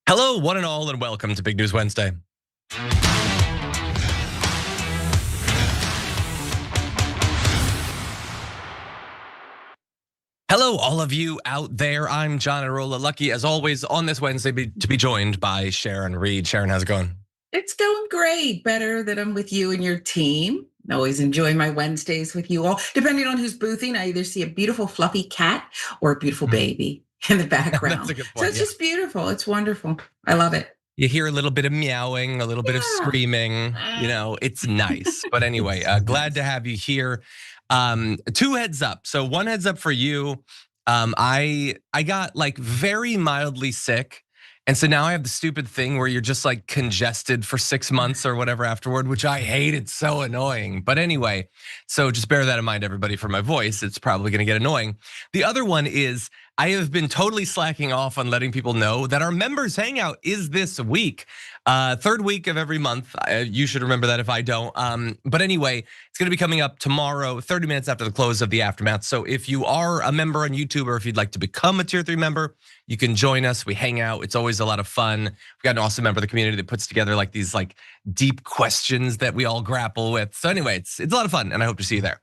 Hello, one and all, and welcome to Big News Wednesday. Hello, all of you out there. I'm Iadarola, lucky as always on this Wednesday to be joined by Sharon Reed. Sharon, how's it going? It's going great. Better that I'm with you and your team. I always enjoy my Wednesdays with you all. Depending on who's boothing, I either see a beautiful fluffy cat or a beautiful baby in the background. That's a good point, so it's just beautiful. It's wonderful. I love it. You hear a little bit of meowing, a little bit of screaming, it's nice. But anyway, glad to have you here. Two heads up. So one heads up for you. I got like very mildly sick. And so now I have the stupid thing where you're just like congested for 6 months or whatever afterward, which I hate. It's so annoying. But anyway, so just bear that in mind, everybody, for my voice. It's probably gonna get annoying. The other one is I have been totally slacking off on letting people know that our members hangout is this week. Third week of every month. You should remember that if I don't. But anyway, it's gonna be coming up tomorrow, 30 minutes after the close of the Aftermath. So if you are a member on YouTube or if you'd like to become a tier 3 member, you can join us. We hang out. It's always a lot of fun. We've got an awesome member of the community that puts together like these like deep questions that we all grapple with. So anyway, it's a lot of fun and I hope to see you there.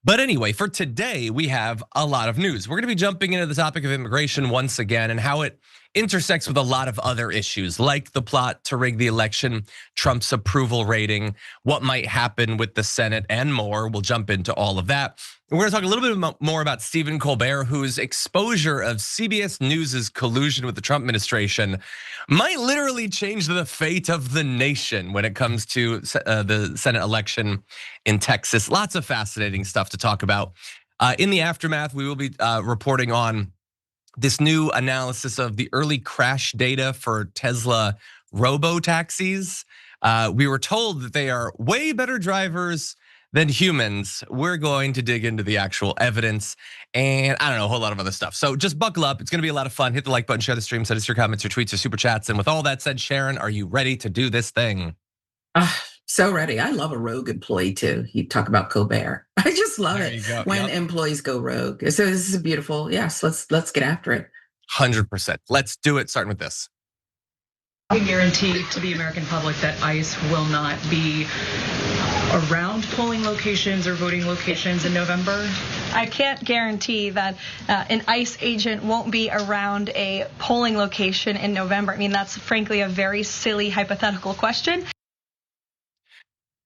But anyway, for today, we have a lot of news. We're gonna be jumping into the topic of immigration once again and how it intersects with a lot of other issues like the plot to rig the election, Trump's approval rating, what might happen with the Senate and more. We'll jump into all of that. And we're gonna talk a little bit more about Stephen Colbert, whose exposure of CBS News's collusion with the Trump administration might literally change the fate of the nation when it comes to the Senate election in Texas. Lots of fascinating stuff to talk about. In the Aftermath, we will be reporting on this new analysis of the early crash data for Tesla Robotaxis. We were told that they are way better drivers than humans. We're going to dig into the actual evidence and I don't know, a whole lot of other stuff. So just buckle up. It's gonna be a lot of fun. Hit the like button, share the stream, send us your comments, your tweets, your super chats. And with all that said, Sharon, are you ready to do this thing? So ready. I love a rogue employee too. You talk about Colbert. I just love it when employees go rogue. So this is a beautiful, yes, let's get after it. 100%. Let's do it, starting with this. I guarantee to the American public that ICE will not be around polling locations or voting locations in November? I can't guarantee that an ICE agent won't be around a polling location in November. I mean, that's frankly a very silly hypothetical question.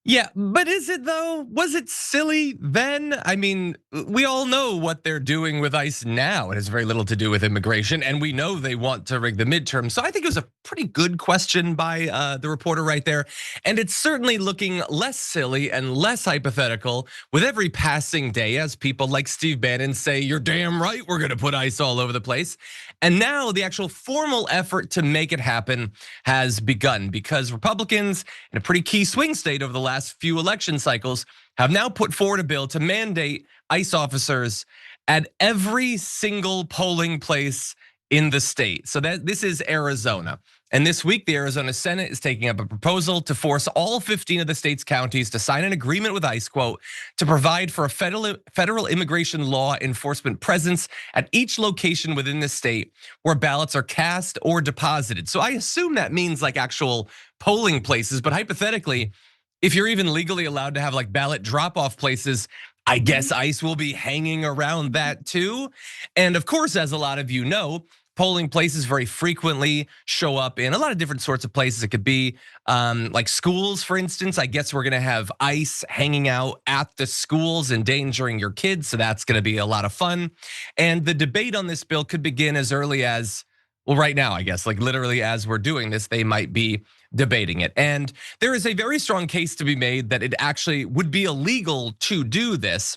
Yeah, but is it though? Was it silly then? I mean, we all know what they're doing with ICE now. It has very little to do with immigration, and we know they want to rig the midterm. So I think it was a pretty good question by the reporter right there. And it's certainly looking less silly and less hypothetical with every passing day as people like Steve Bannon say, you're damn right, we're gonna put ICE all over the place. And now the actual formal effort to make it happen has begun because Republicans in a pretty key swing state over the last few election cycles have now put forward a bill to mandate ICE officers at every single polling place in the state. So that this is Arizona. And this week, the Arizona Senate is taking up a proposal to force all 15 of the state's counties to sign an agreement with ICE, quote, to provide for a federal immigration law enforcement presence at each location within the state where ballots are cast or deposited. So I assume that means like actual polling places, but hypothetically, if you're even legally allowed to have like ballot drop-off places, I guess ICE will be hanging around that too. And of course, as a lot of you know, polling places very frequently show up in a lot of different sorts of places. It could be like schools, for instance. I guess we're gonna have ICE hanging out at the schools, endangering your kids. So that's gonna be a lot of fun. And the debate on this bill could begin as early as, well, right now, I guess, like literally as we're doing this, they might be debating it. And there is a very strong case to be made that it actually would be illegal to do this.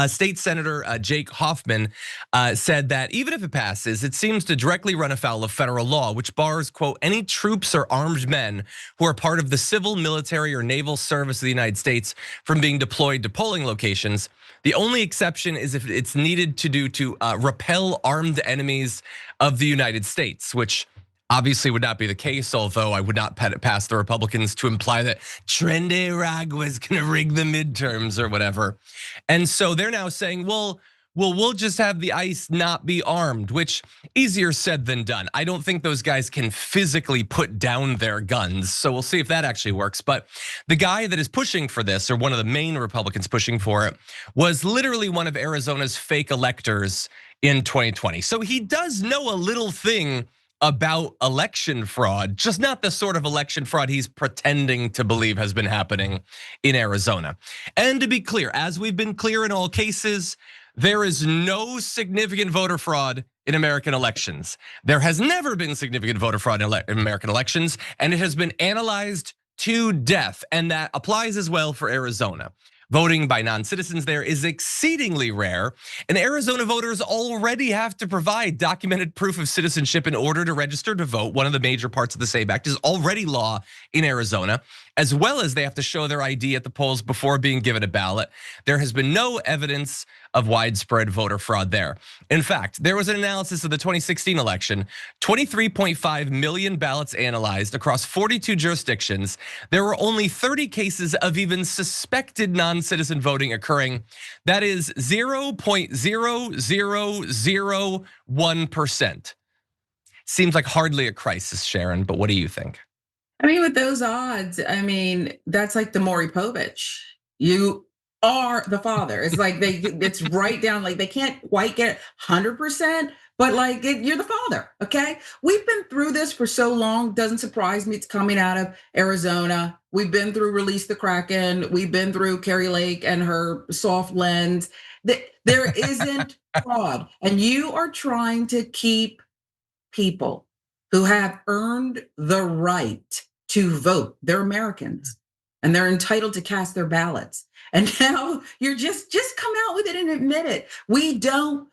State Senator Jake Hoffman said that even if it passes, it seems to directly run afoul of federal law, which bars, quote, any troops or armed men who are part of the civil, military, or naval service of the United States from being deployed to polling locations. The only exception is if it's needed to repel armed enemies of the United States, which obviously would not be the case, although I would not pet it past the Republicans to imply that Trendy Rag was gonna rig the midterms or whatever. And so they're now saying, well, we'll just have the ICE not be armed, which easier said than done. I don't think those guys can physically put down their guns. So we'll see if that actually works. But the guy that is pushing for this, or one of the main Republicans pushing for it, was literally one of Arizona's fake electors in 2020. So he does know a little thing about election fraud, just not the sort of election fraud he's pretending to believe has been happening in Arizona. And to be clear, as we've been clear in all cases, there is no significant voter fraud in American elections. There has never been significant voter fraud in American elections, and it has been analyzed to death, and that applies as well for Arizona. Voting by non-citizens there is exceedingly rare, and Arizona voters already have to provide documented proof of citizenship in order to register to vote. One of the major parts of the SAVE Act is already law in Arizona, as well as they have to show their ID at the polls before being given a ballot. There has been no evidence of widespread voter fraud there. In fact, there was an analysis of the 2016 election, 23.5 million ballots analyzed across 42 jurisdictions. There were only 30 cases of even suspected non-citizen voting occurring. That is 0.0001%. Seems like hardly a crisis, Sharon, but what do you think? I mean, with those odds, I mean, that's like the Maury Povich. You are the father. It's like it's right down, like they can't quite get 100%, but like you're the father, okay? We've been through this for so long, doesn't surprise me it's coming out of Arizona. We've been through Release the Kraken. We've been through Carrie Lake and her soft lens. There isn't fraud. And you are trying to keep people who have earned the right to vote. They're Americans and they're entitled to cast their ballots. And now you're just come out with it and admit it. They really don't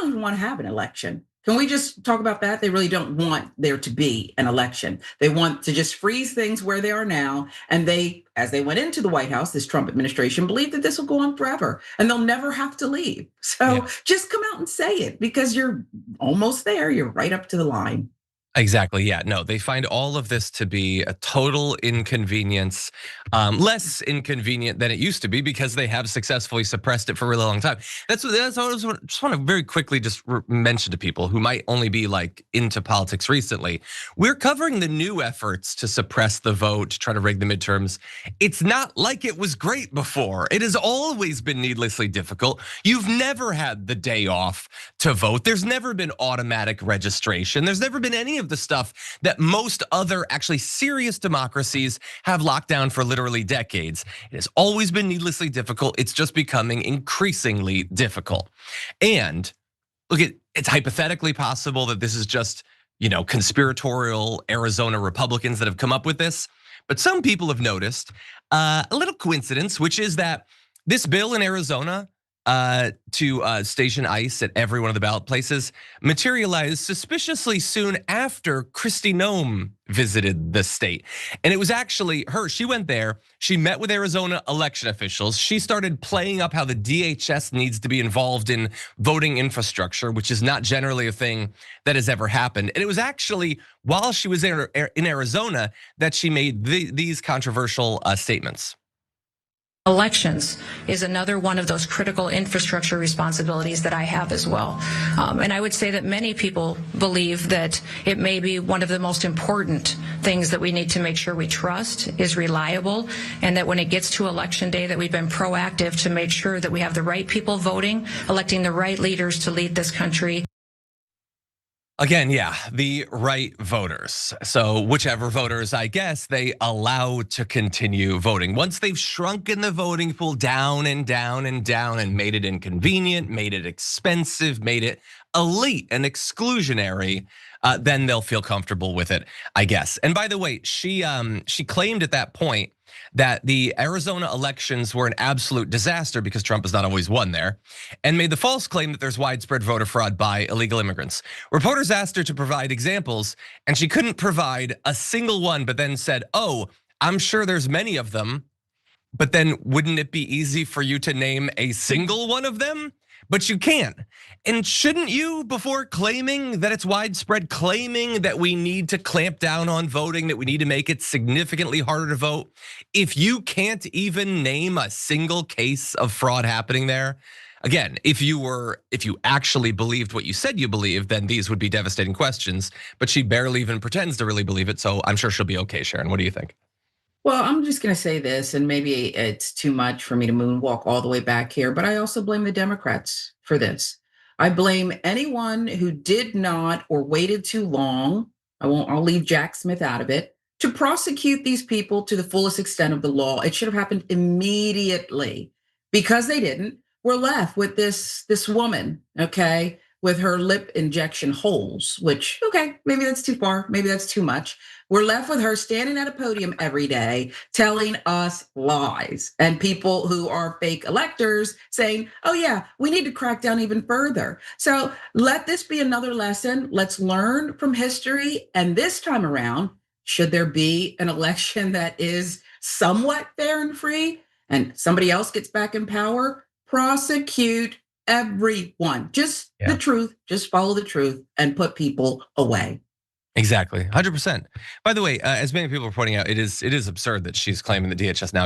even want to have an election. Can we just talk about that? They really don't want there to be an election. They want to just freeze things where they are now. And as they went into the White House, this Trump administration believed that this will go on forever and they'll never have to leave. So just come out and say it because you're almost there. You're right up to the line. Exactly, yeah, no, they find all of this to be a total inconvenience, less inconvenient than it used to be because they have successfully suppressed it for a really long time. That's what I just want to very quickly just mention to people who might only be like into politics recently. We're covering the new efforts to suppress the vote, to try to rig the midterms. It's not like it was great before. It has always been needlessly difficult. You've never had the day off to vote. There's never been automatic registration. There's never been any of the stuff that most other actually serious democracies have locked down for literally decades. It has always been needlessly difficult. It's just becoming increasingly difficult. And look, it's hypothetically possible that this is just, conspiratorial Arizona Republicans that have come up with this. But some people have noticed a little coincidence, which is that this bill in Arizona to station ICE at every one of the ballot places materialized suspiciously soon after Kristi Noem visited the state. And it was actually her, she went there, she met with Arizona election officials. She started playing up how the DHS needs to be involved in voting infrastructure, which is not generally a thing that has ever happened. And it was actually while she was in Arizona that she made these controversial statements. Elections is another one of those critical infrastructure responsibilities that I have as well. And I would say that many people believe that it may be one of the most important things that we need to make sure we trust is reliable, and that when it gets to election day that we've been proactive to make sure that we have the right people voting, electing the right leaders to lead this country. Again, yeah, the right voters. So whichever voters, I guess, they allow to continue voting. Once they've shrunken the voting pool down and down and down and made it inconvenient, made it expensive, made it elite and exclusionary, then they'll feel comfortable with it, I guess. And by the way, she claimed at that point that the Arizona elections were an absolute disaster because Trump has not always won there, and made the false claim that there's widespread voter fraud by illegal immigrants. Reporters asked her to provide examples, and she couldn't provide a single one, but then said, "Oh, I'm sure there's many of them, but then wouldn't it be easy for you to name a single one of them?" But you can't. And shouldn't you, before claiming that it's widespread, claiming that we need to clamp down on voting, that we need to make it significantly harder to vote, if you can't even name a single case of fraud happening there? Again, if you actually believed what you said you believed, then these would be devastating questions. But she barely even pretends to really believe it, so I'm sure she'll be okay. Sharon, what do you think? Well, I'm just going to say this, and maybe it's too much for me to moonwalk all the way back here, but I also blame the Democrats for this. I blame anyone who did not or waited too long. I'll leave Jack Smith out of it, to prosecute these people to the fullest extent of the law. It should have happened immediately. Because they didn't, we're left with this woman, okay, with her lip injection holes, which, okay, maybe that's too far, maybe that's too much. We're left with her standing at a podium every day telling us lies, and people who are fake electors saying, oh yeah, we need to crack down even further. So let this be another lesson. Let's learn from history. And this time around, should there be an election that is somewhat fair and free and somebody else gets back in power, prosecute everyone. Just the truth, just follow the truth and put people away. Exactly, 100%. By the way, as many people are pointing out, it is absurd that she's claiming that DHS now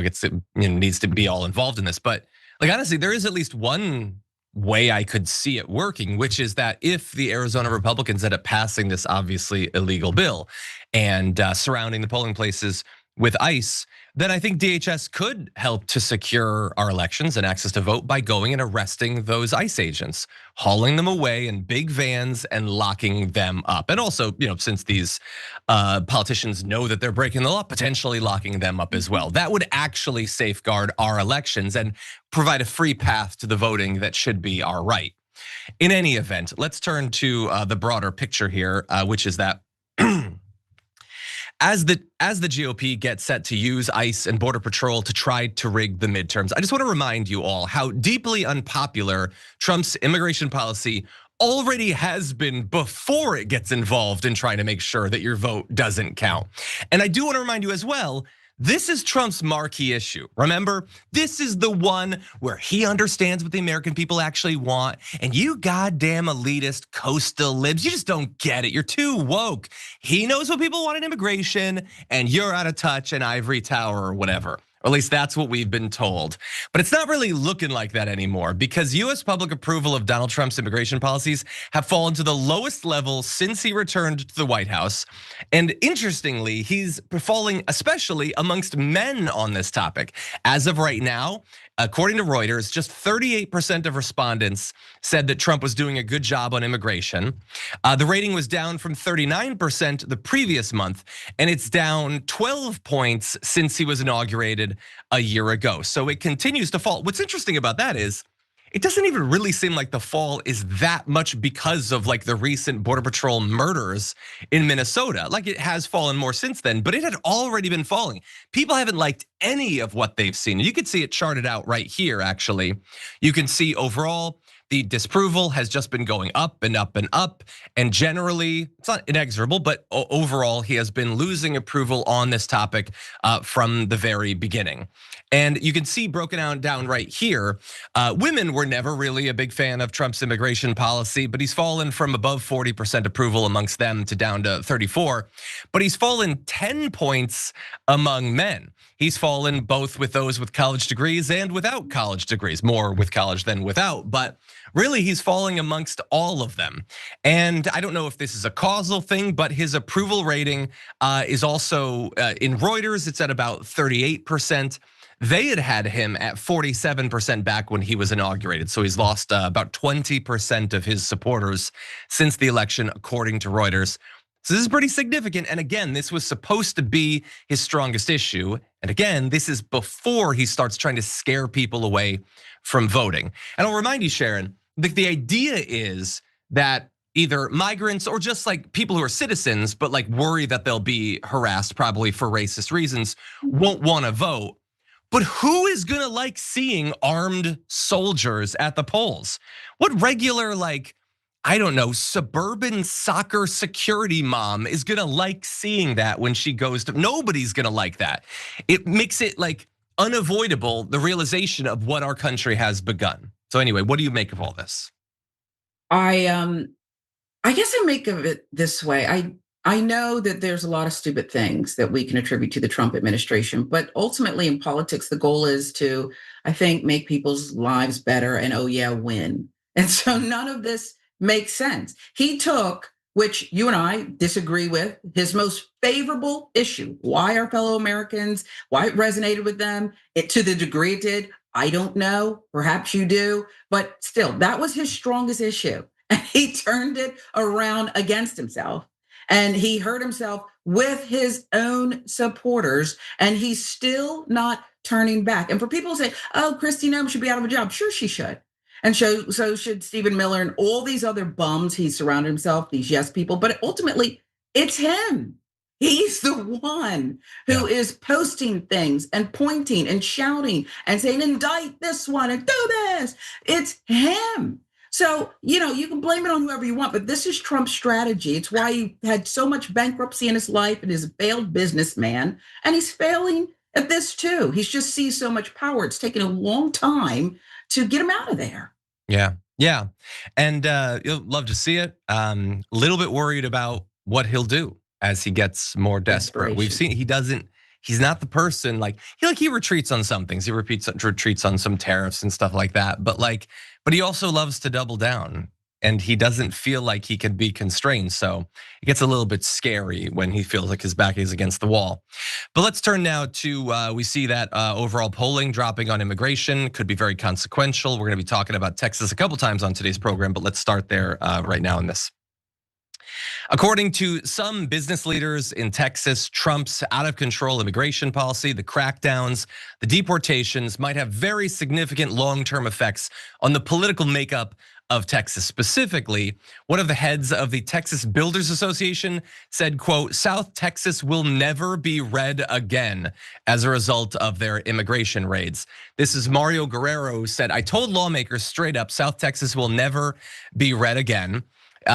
needs to be all involved in this. But like honestly, there is at least one way I could see it working, which is that if the Arizona Republicans end up passing this obviously illegal bill and surrounding the polling places with ICE, then I think DHS could help to secure our elections and access to vote by going and arresting those ICE agents, hauling them away in big vans and locking them up. And also, since these politicians know that they're breaking the law, potentially locking them up as well. That would actually safeguard our elections and provide a free path to the voting that should be our right. In any event, let's turn to the broader picture here, which is that As the GOP gets set to use ICE and Border Patrol to try to rig the midterms, I just want to remind you all how deeply unpopular Trump's immigration policy already has been before it gets involved in trying to make sure that your vote doesn't count. And I do want to remind you as well, this is Trump's marquee issue. Remember, this is the one where he understands what the American people actually want. And you goddamn elitist coastal libs, you just don't get it. You're too woke. He knows what people want in immigration, and you're out of touch in ivory tower or whatever. Or at least that's what we've been told. But it's not really looking like that anymore, because US public approval of Donald Trump's immigration policies have fallen to the lowest level since he returned to the White House. And interestingly, he's falling especially amongst men on this topic. As of right now, according to Reuters, just 38% of respondents said that Trump was doing a good job on immigration. The rating was down from 39% the previous month, and it's down 12 points since he was inaugurated a year ago. So it continues to fall. What's interesting about that is it doesn't even really seem like the fall is that much because of like the recent Border Patrol murders in Minnesota. Like it has fallen more since then, but it had already been falling. People haven't liked any of what they've seen. You can see it charted out right here, actually. You can see overall, the disapproval has just been going up and up and up. And generally, it's not inexorable, but overall, he has been losing approval on this topic from the very beginning. And you can see broken down right here, women were never really a big fan of Trump's immigration policy, but he's fallen from above 40% approval amongst them to down to 34. But he's fallen 10 points among men. He's fallen both with those with college degrees and without college degrees, more with college than without, but really he's falling amongst all of them. And I don't know if this is a causal thing, but his approval rating is also in Reuters, it's at about 38%. They had him at 47% back when he was inaugurated. So he's lost about 20% of his supporters since the election, according to Reuters. So this is pretty significant. And again, this was supposed to be his strongest issue. And again, this is before he starts trying to scare people away from voting. And I'll remind you, Sharon, the idea is that either migrants or just like people who are citizens, but like worry that they'll be harassed probably for racist reasons, won't want to vote. But who is gonna like seeing armed soldiers at the polls? What regular I don't know, suburban soccer security mom is gonna like seeing that when she goes to, nobody's gonna like that. It makes it like unavoidable, the realization of what our country has begun. So anyway, what do you make of all this? I guess I make of it this way. I know that there's a lot of stupid things that we can attribute to the Trump administration, but ultimately in politics, the goal is to, I think, make people's lives better and oh yeah, win. And so none of this makes sense. He took, which you and I disagree with, his most favorable issue. Why our fellow Americans, why it resonated with them, it to the degree it did, I don't know. Perhaps you do, but still, that was his strongest issue. And he turned it around against himself. And he hurt himself with his own supporters. And he's still not turning back. And for people to say, oh, Kristi Noem should be out of a job. Sure, she should. And so should Stephen Miller and all these other bums he's surrounded himself, these yes people. But ultimately, it's him. He's the one who is posting things and pointing and shouting and saying, indict this one and do this. It's him. So, you can blame it on whoever you want, but this is Trump's strategy. It's why he had so much bankruptcy in his life and is a failed businessman. And he's failing at this too. He's just sees so much power. It's taken a long time to get him out of there. Yeah. And you'll love to see it. A little bit worried about what he'll do as he gets more desperate. We've seen he's not the person he retreats on some things. He retreats on some tariffs and stuff like that. But he also loves to double down, and he doesn't feel like he can be constrained. So it gets a little bit scary when he feels like his back is against the wall. But let's turn now to, we see that overall polling dropping on immigration could be very consequential. We're gonna be talking about Texas a couple times on today's program, but let's start there right now in this. According to some business leaders in Texas, Trump's out of control immigration policy, the crackdowns, the deportations might have very significant long-term effects on the political makeup of Texas. Specifically, one of the heads of the Texas Builders Association said, quote, South Texas will never be red again as a result of their immigration raids. This is Mario Guerrero, who said, I told lawmakers straight up, South Texas will never be red again.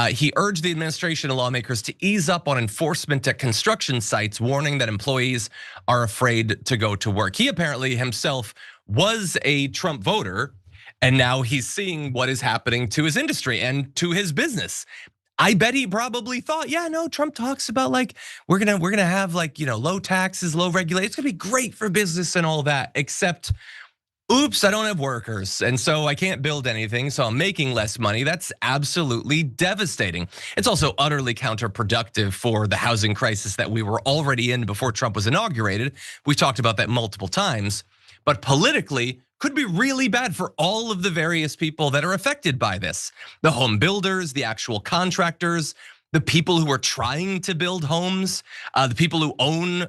He urged the administration and lawmakers to ease up on enforcement at construction sites, warning that employees are afraid to go to work. He apparently himself was a Trump voter, and now he's seeing what is happening to his industry and to his business. I bet he probably thought, yeah, no, Trump talks about we're gonna have low taxes, low regulation. It's gonna be great for business and all that, except oops, I don't have workers, and so I can't build anything, so I'm making less money. That's absolutely devastating. It's also utterly counterproductive for the housing crisis that we were already in before Trump was inaugurated. We talked about that multiple times, but politically could be really bad for all of the various people that are affected by this. The home builders, the actual contractors, the people who are trying to build homes, the people who own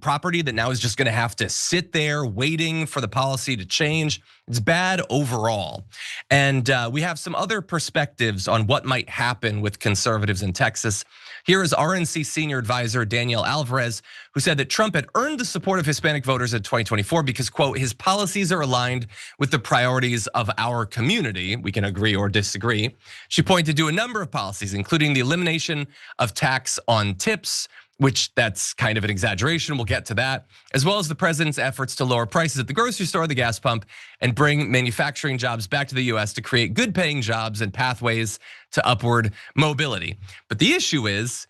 property that now is just gonna have to sit there waiting for the policy to change. It's bad overall. And we have some other perspectives on what might happen with conservatives in Texas. Here is RNC senior advisor Danielle Alvarez, who said that Trump had earned the support of Hispanic voters in 2024 because, quote, his policies are aligned with the priorities of our community. We can agree or disagree. She pointed to a number of policies, including the elimination of tax on tips, which that's kind of an exaggeration, we'll get to that, as well as the president's efforts to lower prices at the grocery store, the gas pump, and bring manufacturing jobs back to the US to create good paying jobs and pathways to upward mobility. But the issue is,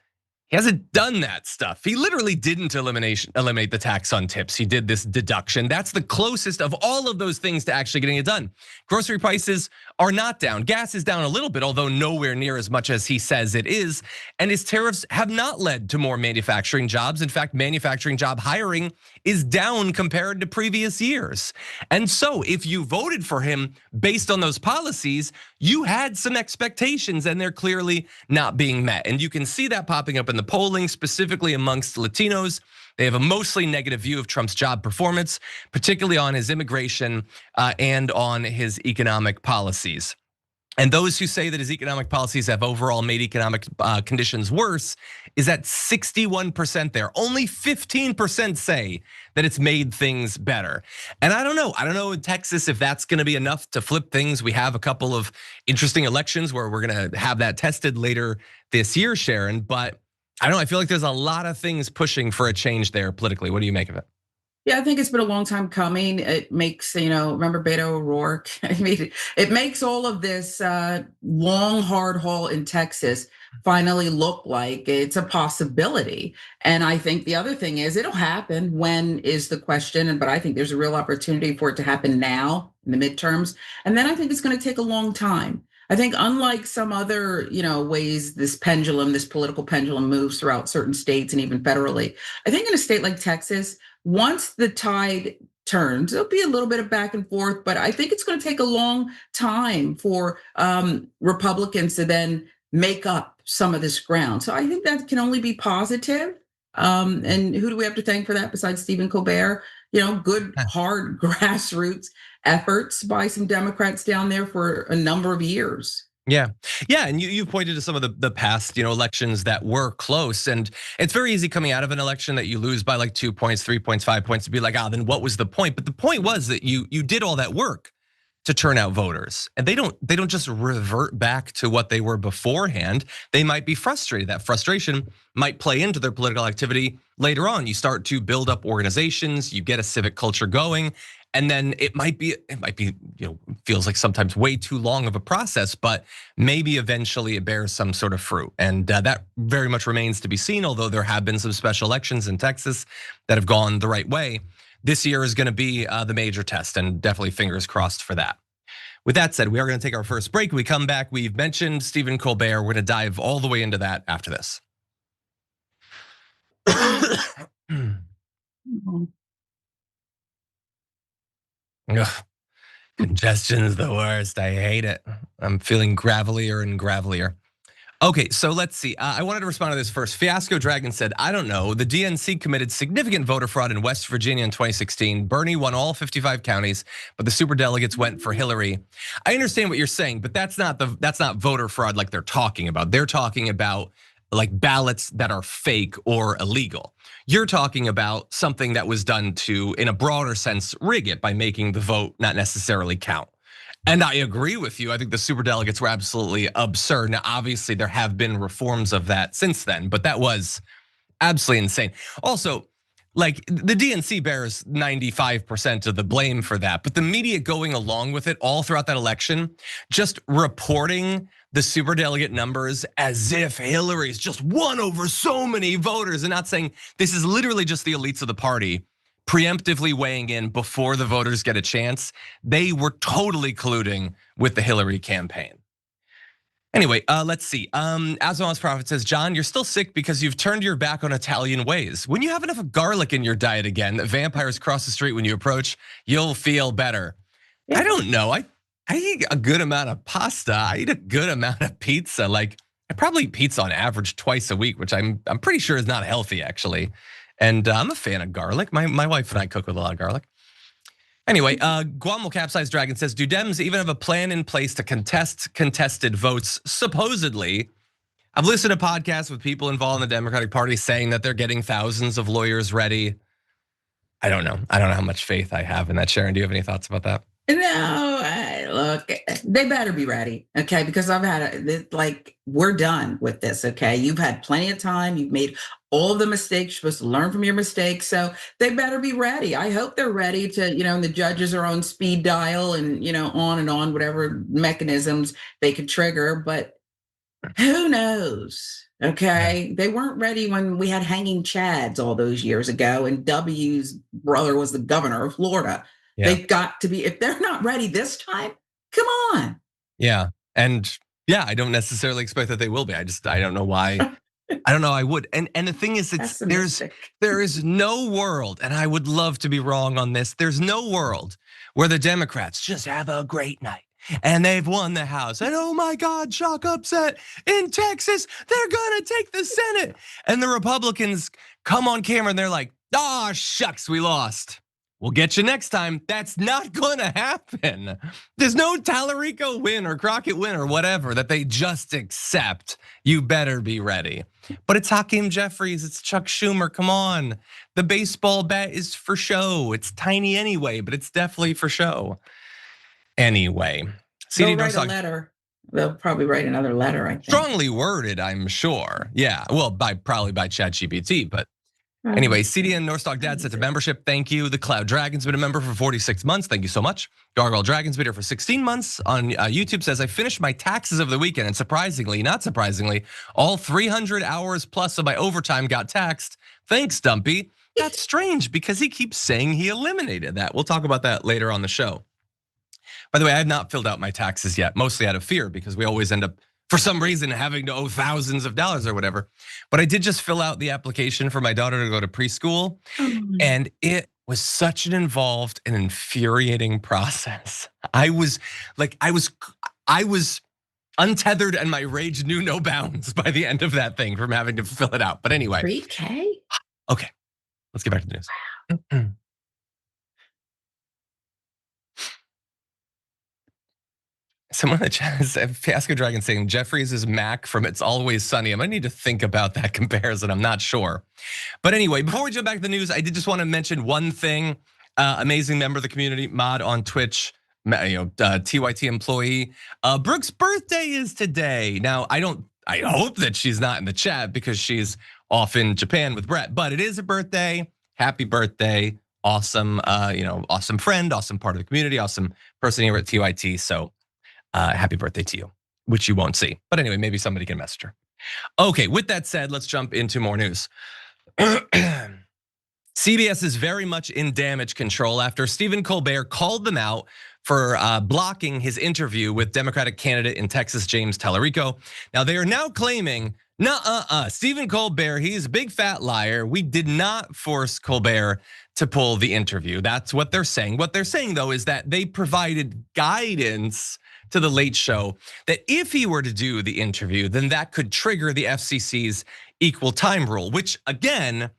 he hasn't done that stuff. He literally didn't eliminate the tax on tips. He did this deduction. That's the closest of all of those things to actually getting it done. Grocery prices are not down. Gas is down a little bit, although nowhere near as much as he says it is. And his tariffs have not led to more manufacturing jobs. In fact, manufacturing job hiring is down compared to previous years. And so if you voted for him based on those policies, you had some expectations and they're clearly not being met. And you can see that popping up in the polling, specifically amongst Latinos. They have a mostly negative view of Trump's job performance, particularly on his immigration and on his economic policies. And those who say that his economic policies have overall made economic conditions worse is at 61% there. Only 15% say that it's made things better. And I don't know in Texas if that's gonna be enough to flip things. We have a couple of interesting elections where we're gonna have that tested later this year, Sharon, but I don't know, I feel like there's a lot of things pushing for a change there politically. What do you make of it? Yeah, I think it's been a long time coming. It makes, remember Beto O'Rourke? I mean, it makes all of this long, hard haul in Texas finally look like it's a possibility. And I think the other thing is it'll happen. When is the question? But I think there's a real opportunity for it to happen now in the midterms. And then I think it's going to take a long time. I think unlike some other, ways this pendulum, this political pendulum moves throughout certain states and even federally, I think in a state like Texas, once the tide turns, there'll be a little bit of back and forth, but I think it's going to take a long time for Republicans to then make up some of this ground. So I think that can only be positive. And who do we have to thank for that besides Stephen Colbert? Good, hard grassroots efforts by some Democrats down there for a number of years. Yeah, and you pointed to some of the past elections that were close, and it's very easy coming out of an election that you lose by like 2 points, 3 points, 5 points to be like, then what was the point? But the point was that you did all that work to turn out voters, and they don't just revert back to what they were beforehand. They might be frustrated. That frustration might play into their political activity later on. You start to build up organizations, you get a civic culture going. And then it might be, feels like sometimes way too long of a process, but maybe eventually it bears some sort of fruit. And that very much remains to be seen, although there have been some special elections in Texas that have gone the right way. This year is gonna be the major test, and definitely fingers crossed for that. With that said, we are gonna take our first break. When we come back, we've mentioned Stephen Colbert. We're gonna dive all the way into that after this. Ugh. Congestion's the worst. I hate it. I'm feeling gravelier and gravelier. Okay, so let's see. I wanted to respond to this first. Fiasco Dragon said, I don't know. The DNC committed significant voter fraud in West Virginia in 2016. Bernie won all 55 counties, but the superdelegates went for Hillary. I understand what you're saying, but that's not voter fraud like they're talking about. They're talking about like ballots that are fake or illegal. You're talking about something that was done to, in a broader sense, rig it by making the vote not necessarily count. And I agree with you. I think the superdelegates were absolutely absurd. Now, obviously, there have been reforms of that since then, but that was absolutely insane. Also, like the DNC bears 95% of the blame for that, but the media going along with it all throughout that election, just reporting the superdelegate numbers as if Hillary's just won over so many voters, and not saying this is literally just the elites of the party preemptively weighing in before the voters get a chance. They were totally colluding with the Hillary campaign. Anyway, let's see. Asma's Prophet says, John, you're still sick because you've turned your back on Italian ways. When you have enough garlic in your diet again, vampires cross the street when you approach, you'll feel better. Yeah. I don't know. I eat a good amount of pasta. I eat a good amount of pizza. Like I probably eat pizza on average twice a week, which I'm pretty sure is not healthy actually. And I'm a fan of garlic. My wife and I cook with a lot of garlic. Anyway, Guam will capsize Dragon says, do Dems even have a plan in place to contest contested votes? Supposedly, I've listened to podcasts with people involved in the Democratic Party saying that they're getting thousands of lawyers ready. I don't know. I don't know how much faith I have in that. Sharon, do you have any thoughts about that? No, look, they better be ready, okay? Because I've had we're done with this, okay? You've had plenty of time. You've made all of the mistakes. You're supposed to learn from your mistakes, so they better be ready. I hope they're ready to, and the judges are on speed dial and on, whatever mechanisms they could trigger. But who knows? Okay, they weren't ready when we had hanging chads all those years ago, and W's brother was the governor of Florida. Yeah. They've got to be, if they're not ready this time, come on. Yeah, and yeah, I don't necessarily expect that they will be. I don't know why. I don't know, I would. And the thing is, there is no world, and I would love to be wrong on this. There's no world where the Democrats just have a great night and they've won the House. And oh my God, shock upset in Texas, they're gonna take the Senate. And the Republicans come on camera and they're like, oh shucks, we lost. We'll get you next time. That's not gonna happen. There's no Talarico win or Crockett win or whatever that they just accept. You better be ready. But it's Hakeem Jeffries, it's Chuck Schumer, come on. The baseball bat is for show. It's tiny anyway, but it's definitely for show. Anyway. They'll write a letter. They'll probably write another letter, I think. Strongly worded, I'm sure. Yeah, well, probably by ChatGPT, but Anyway, CDN Northstock Dad said to membership, thank you. The Cloud Dragon's been a member for 46 months. Thank you so much. Gargoyle Dragon's been here for 16 months on YouTube, says, I finished my taxes over the weekend, and surprisingly, not surprisingly, all 300 hours plus of my overtime got taxed. Thanks, Dumpy. That's strange because he keeps saying he eliminated that. We'll talk about that later on the show. By the way, I have not filled out my taxes yet, mostly out of fear because we always end up, for some reason, having to owe thousands of dollars or whatever. But I did just fill out the application for my daughter to go to preschool. And it was such an involved and infuriating process. I was untethered and my rage knew no bounds by the end of that thing from having to fill it out. But anyway. Pre-K? Okay, let's get back to the news. Someone in the chat is Fiasco Dragon saying Jeffries is Mac from It's Always Sunny. I'm gonna need to think about that comparison. I'm not sure. But anyway, before we jump back to the news, I did just want to mention one thing. Amazing member of the community, mod on Twitch, TYT employee. Brooke's birthday is today. Now, I hope that she's not in the chat because she's off in Japan with Brett, but it is a birthday. Happy birthday. Awesome, awesome friend, awesome part of the community, awesome person here at TYT. So happy birthday to you, which you won't see. But anyway, maybe somebody can message her. Okay, with that said, let's jump into more news. CBS is very much in damage control after Stephen Colbert called them out for blocking his interview with Democratic candidate in Texas, James Talarico. Now they are now claiming, Stephen Colbert, he's a big fat liar. We did not force Colbert to pull the interview. That's what they're saying. What they're saying though is that they provided guidance to the Late Show that if he were to do the interview, then that could trigger the FCC's equal time rule, which again,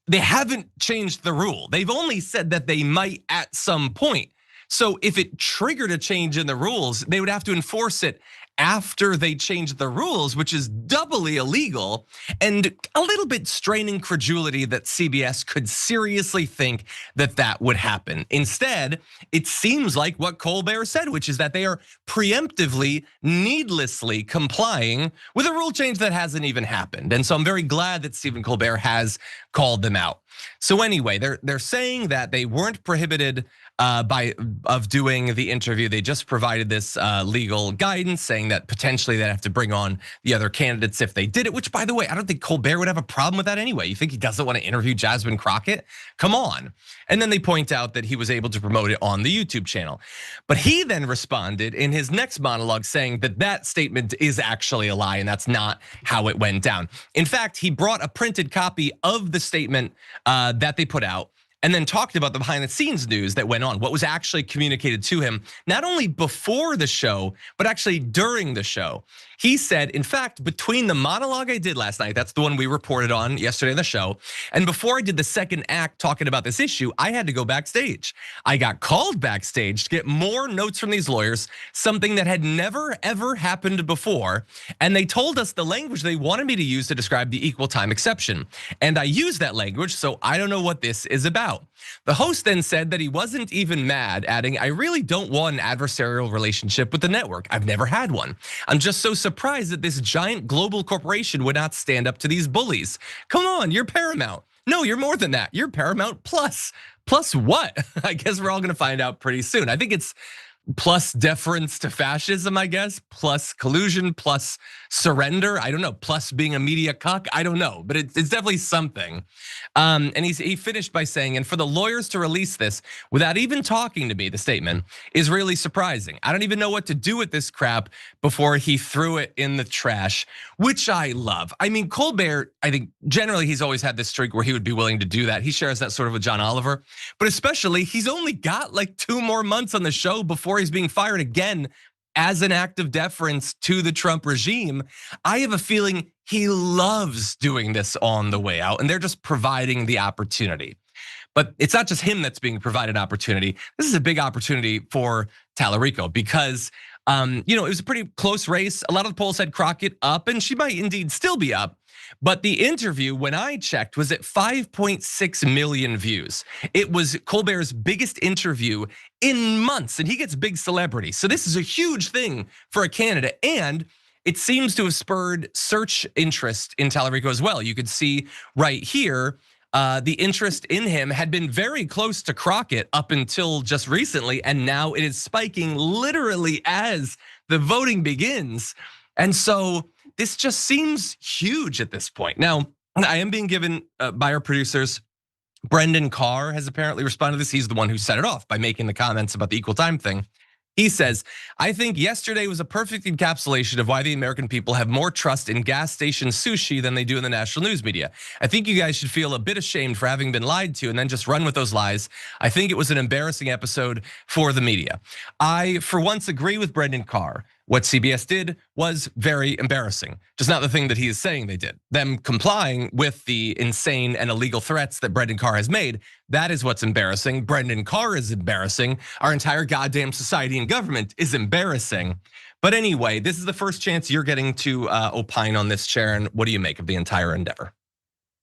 they haven't changed the rule. They've only said that they might at some point. So if it triggered a change in the rules, they would have to enforce it after they changed the rules, which is doubly illegal and a little bit straining credulity that CBS could seriously think that that would happen. Instead, it seems like what Colbert said, which is that they are preemptively, needlessly complying with a rule change that hasn't even happened. And so I'm very glad that Stephen Colbert has called them out. So anyway, they're saying that they weren't prohibited of doing the interview. They just provided this legal guidance saying that potentially they'd have to bring on the other candidates if they did it, which by the way, I don't think Colbert would have a problem with that anyway. You think he doesn't want to interview Jasmine Crockett? Come on. And then they point out that he was able to promote it on the YouTube channel. But he then responded in his next monologue saying that that statement is actually a lie and that's not how it went down. In fact, he brought a printed copy of the statement that they put out and then talked about the behind the scenes news that went on, what was actually communicated to him, not only before the show, but actually during the show. He said, in fact, between the monologue I did last night, that's the one we reported on yesterday in the show, and before I did the second act talking about this issue, I had to go backstage. I got called backstage to get more notes from these lawyers, something that had never ever happened before. And they told us the language they wanted me to use to describe the equal time exception. And I used that language, so I don't know what this is about. The host then said that he wasn't even mad, adding, I really don't want an adversarial relationship with the network. I've never had one. I'm just so surprised that this giant global corporation would not stand up to these bullies. Come on, you're Paramount. No, you're more than that. You're Paramount Plus. Plus what? I guess we're all gonna find out pretty soon. I think it's plus deference to fascism, I guess, plus collusion, plus surrender. I don't know, plus being a media cuck. I don't know, but it's definitely something. And he finished by saying, and for the lawyers to release this without even talking to me, the statement is really surprising. I don't even know what to do with this crap before he threw it in the trash, which I love. I mean, Colbert, I think generally he's always had this streak where he would be willing to do that. He shares that sort of with John Oliver, but especially he's only got like 2 more months on the show before he's being fired again as an act of deference to the Trump regime. I have a feeling he loves doing this on the way out and they're just providing the opportunity. But it's not just him that's being provided opportunity. This is a big opportunity for Talarico because it was a pretty close race. A lot of the polls had Crockett up and she might indeed still be up. But the interview, when I checked, was at 5.6 million views. It was Colbert's biggest interview in months, and he gets big celebrity. So this is a huge thing for a candidate, and it seems to have spurred search interest in Talarico as well. You could see right here, the interest in him had been very close to Crockett up until just recently, and now it is spiking literally as the voting begins. And so this just seems huge at this point. Now, I am being given by our producers, Brendan Carr has apparently responded to this. He's the one who set it off by making the comments about the equal time thing. He says, I think yesterday was a perfect encapsulation of why the American people have more trust in gas station sushi than they do in the national news media. I think you guys should feel a bit ashamed for having been lied to and then just run with those lies. I think it was an embarrassing episode for the media. I, for once, agree with Brendan Carr. What CBS did was very embarrassing. Just not the thing that he is saying they did. Them complying with the insane and illegal threats that Brendan Carr has made, that is what's embarrassing. Brendan Carr is embarrassing. Our entire goddamn society and government is embarrassing. But anyway, this is the first chance you're getting to opine on this, Sharon. What do you make of the entire endeavor?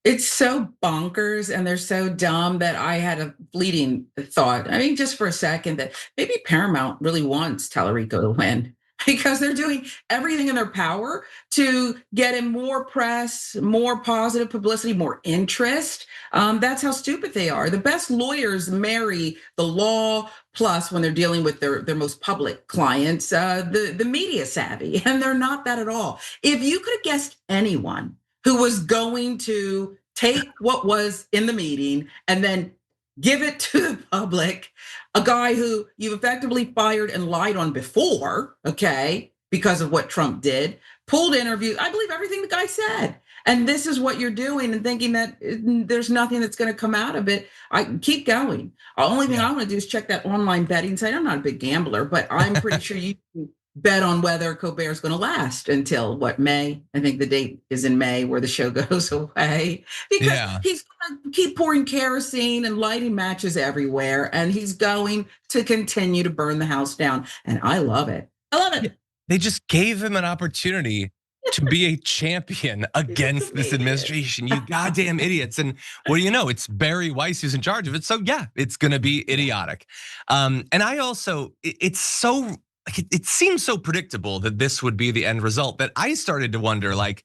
It's so bonkers and they're so dumb that I had a fleeting thought. I mean, just for a second, that maybe Paramount really wants Talarico to win, because they're doing everything in their power to get him more press, more positive publicity, more interest. That's how stupid they are. The best lawyers marry the law, plus when they're dealing with their most public clients, the media savvy, and they're not that at all. If you could have guessed anyone who was going to take what was in the meeting and then give it to the public, a guy who you've effectively fired and lied on before, okay, because of what Trump did, pulled interviews. I believe everything the guy said. And this is what you're doing and thinking that there's nothing that's gonna come out of it. I keep going. The only thing I wanna do is check that online betting site. I'm not a big gambler, but I'm pretty sure you can bet on whether Colbert's gonna last until what, May? I think the date is in May where the show goes away. Because he's gonna keep pouring kerosene and lighting matches everywhere, and he's going to continue to burn the house down. And I love it. I love it. They just gave him an opportunity to be a champion against this administration. You goddamn idiots. And what do you know? It's Barry Weiss who's in charge of it. So yeah, it's gonna be idiotic. And I also, it's so, it seems so predictable that this would be the end result that I started to wonder, like,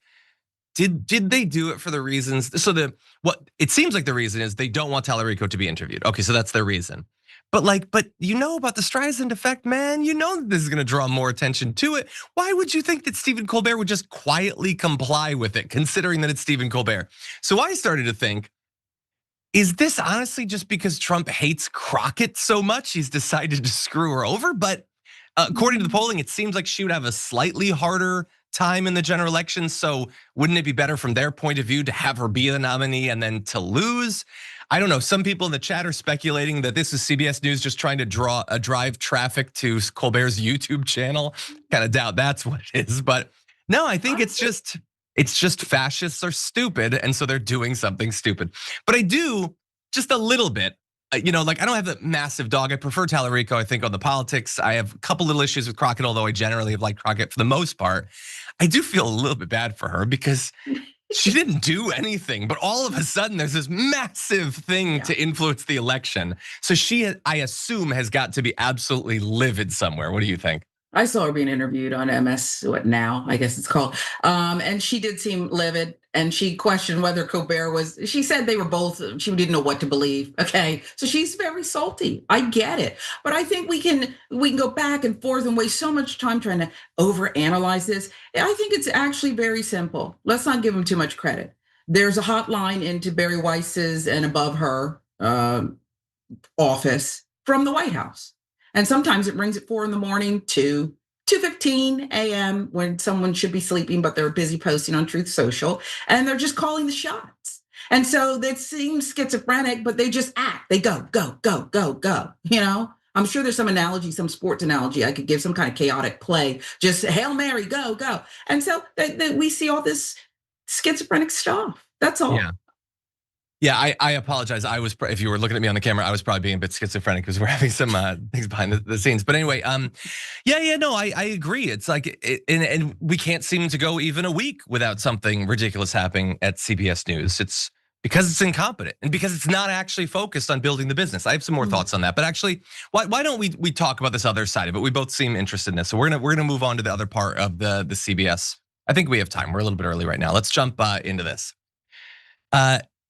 did they do it for the reasons? So what it seems like the reason is they don't want Talarico to be interviewed. Okay, so that's their reason. But you know about the Streisand effect, man. You know that this is gonna draw more attention to it. Why would you think that Stephen Colbert would just quietly comply with it, considering that it's Stephen Colbert? So I started to think, is this honestly just because Trump hates Crockett so much, he's decided to screw her over? But according to the polling, it seems like she would have a slightly harder time in the general election. So wouldn't it be better from their point of view to have her be the nominee and then to lose? I don't know. Some people in the chat are speculating that this is CBS News just trying to drive traffic to Colbert's YouTube channel. Kind of doubt that's what it is, but no, I think it's just fascists are stupid, and so they're doing something stupid. But I do just a little bit. Like I don't have the massive dog. I prefer Talarico, I think, on the politics. I have a couple little issues with Crockett, although I generally have liked Crockett for the most part. I do feel a little bit bad for her because she didn't do anything, but all of a sudden there's this massive thing to influence the election. So she, I assume, has got to be absolutely livid somewhere. What do you think? I saw her being interviewed on MS, what now, I guess it's called. And she did seem livid, and she questioned whether Colbert was, she said they were both, she didn't know what to believe, okay? So she's very salty, I get it. But I think we can go back and forth and waste so much time trying to overanalyze this. I think it's actually very simple. Let's not give him too much credit. There's a hotline into Barry Weiss's and above her office from the White House. And sometimes it rings at 4 a.m. to 2:15 a.m. when someone should be sleeping, but they're busy posting on Truth Social, and they're just calling the shots. And so that seems schizophrenic, but they just act. They go, go, go, go, go. I'm sure there's some analogy, some sports analogy I could give, some kind of chaotic play. Just Hail Mary, go, go. And so we see all this schizophrenic stuff. That's all. Yeah, I apologize. If you were looking at me on the camera, I was probably being a bit schizophrenic because we're having some things behind the scenes. But anyway, I agree. It's like, and we can't seem to go even a week without something ridiculous happening at CBS News. It's because it's incompetent and because it's not actually focused on building the business. I have some more thoughts on that, but actually, why don't we talk about this other side of it? We both seem interested in this, so we're gonna move on to the other part of the CBS. I think we have time. We're a little bit early right now. Let's jump into this.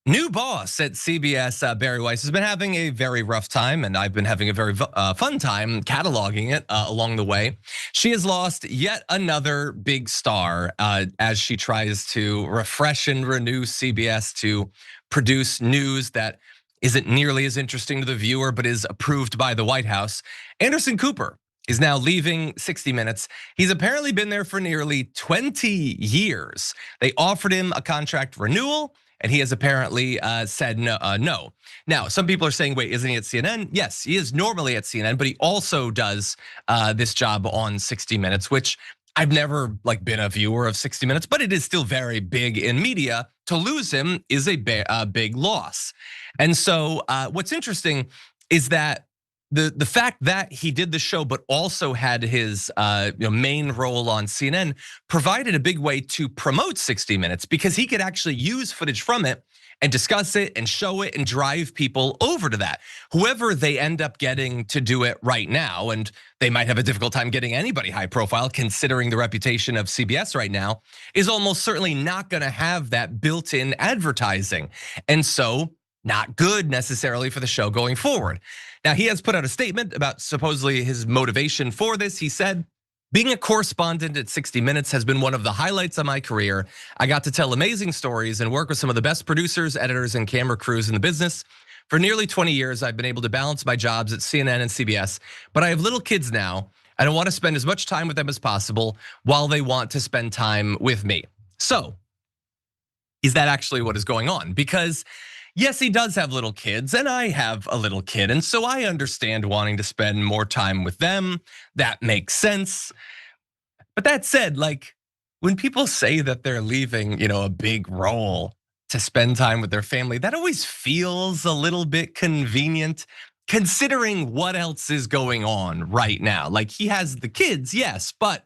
New boss at CBS, Barry Weiss, has been having a very rough time, and I've been having a very fun time cataloging it along the way. She has lost yet another big star as she tries to refresh and renew CBS to produce news that isn't nearly as interesting to the viewer, but is approved by the White House. Anderson Cooper is now leaving 60 Minutes. He's apparently been there for nearly 20 years. They offered him a contract renewal, and he has apparently said no. Now, some people are saying, wait, isn't he at CNN? Yes, he is normally at CNN, but he also does this job on 60 Minutes, which I've never been a viewer of 60 Minutes, but it is still very big in media. To lose him is a big loss. And so what's interesting is that the fact that he did the show, but also had his main role on CNN, provided a big way to promote 60 Minutes because he could actually use footage from it and discuss it and show it and drive people over to that. Whoever they end up getting to do it right now, and they might have a difficult time getting anybody high profile considering the reputation of CBS right now, is almost certainly not gonna have that built-in advertising. And so not good necessarily for the show going forward. Now, he has put out a statement about supposedly his motivation for this. He said, being a correspondent at 60 Minutes has been one of the highlights of my career. I got to tell amazing stories and work with some of the best producers, editors, and camera crews in the business. For nearly 20 years, I've been able to balance my jobs at CNN and CBS, but I have little kids now. I don't want to spend as much time with them as possible while they want to spend time with me. So, is that actually what is going on? Because yes, he does have little kids, and I have a little kid, and so I understand wanting to spend more time with them. That makes sense. But that said, when people say that they're leaving, a big role to spend time with their family, that always feels a little bit convenient considering what else is going on right now. He has the kids, yes, but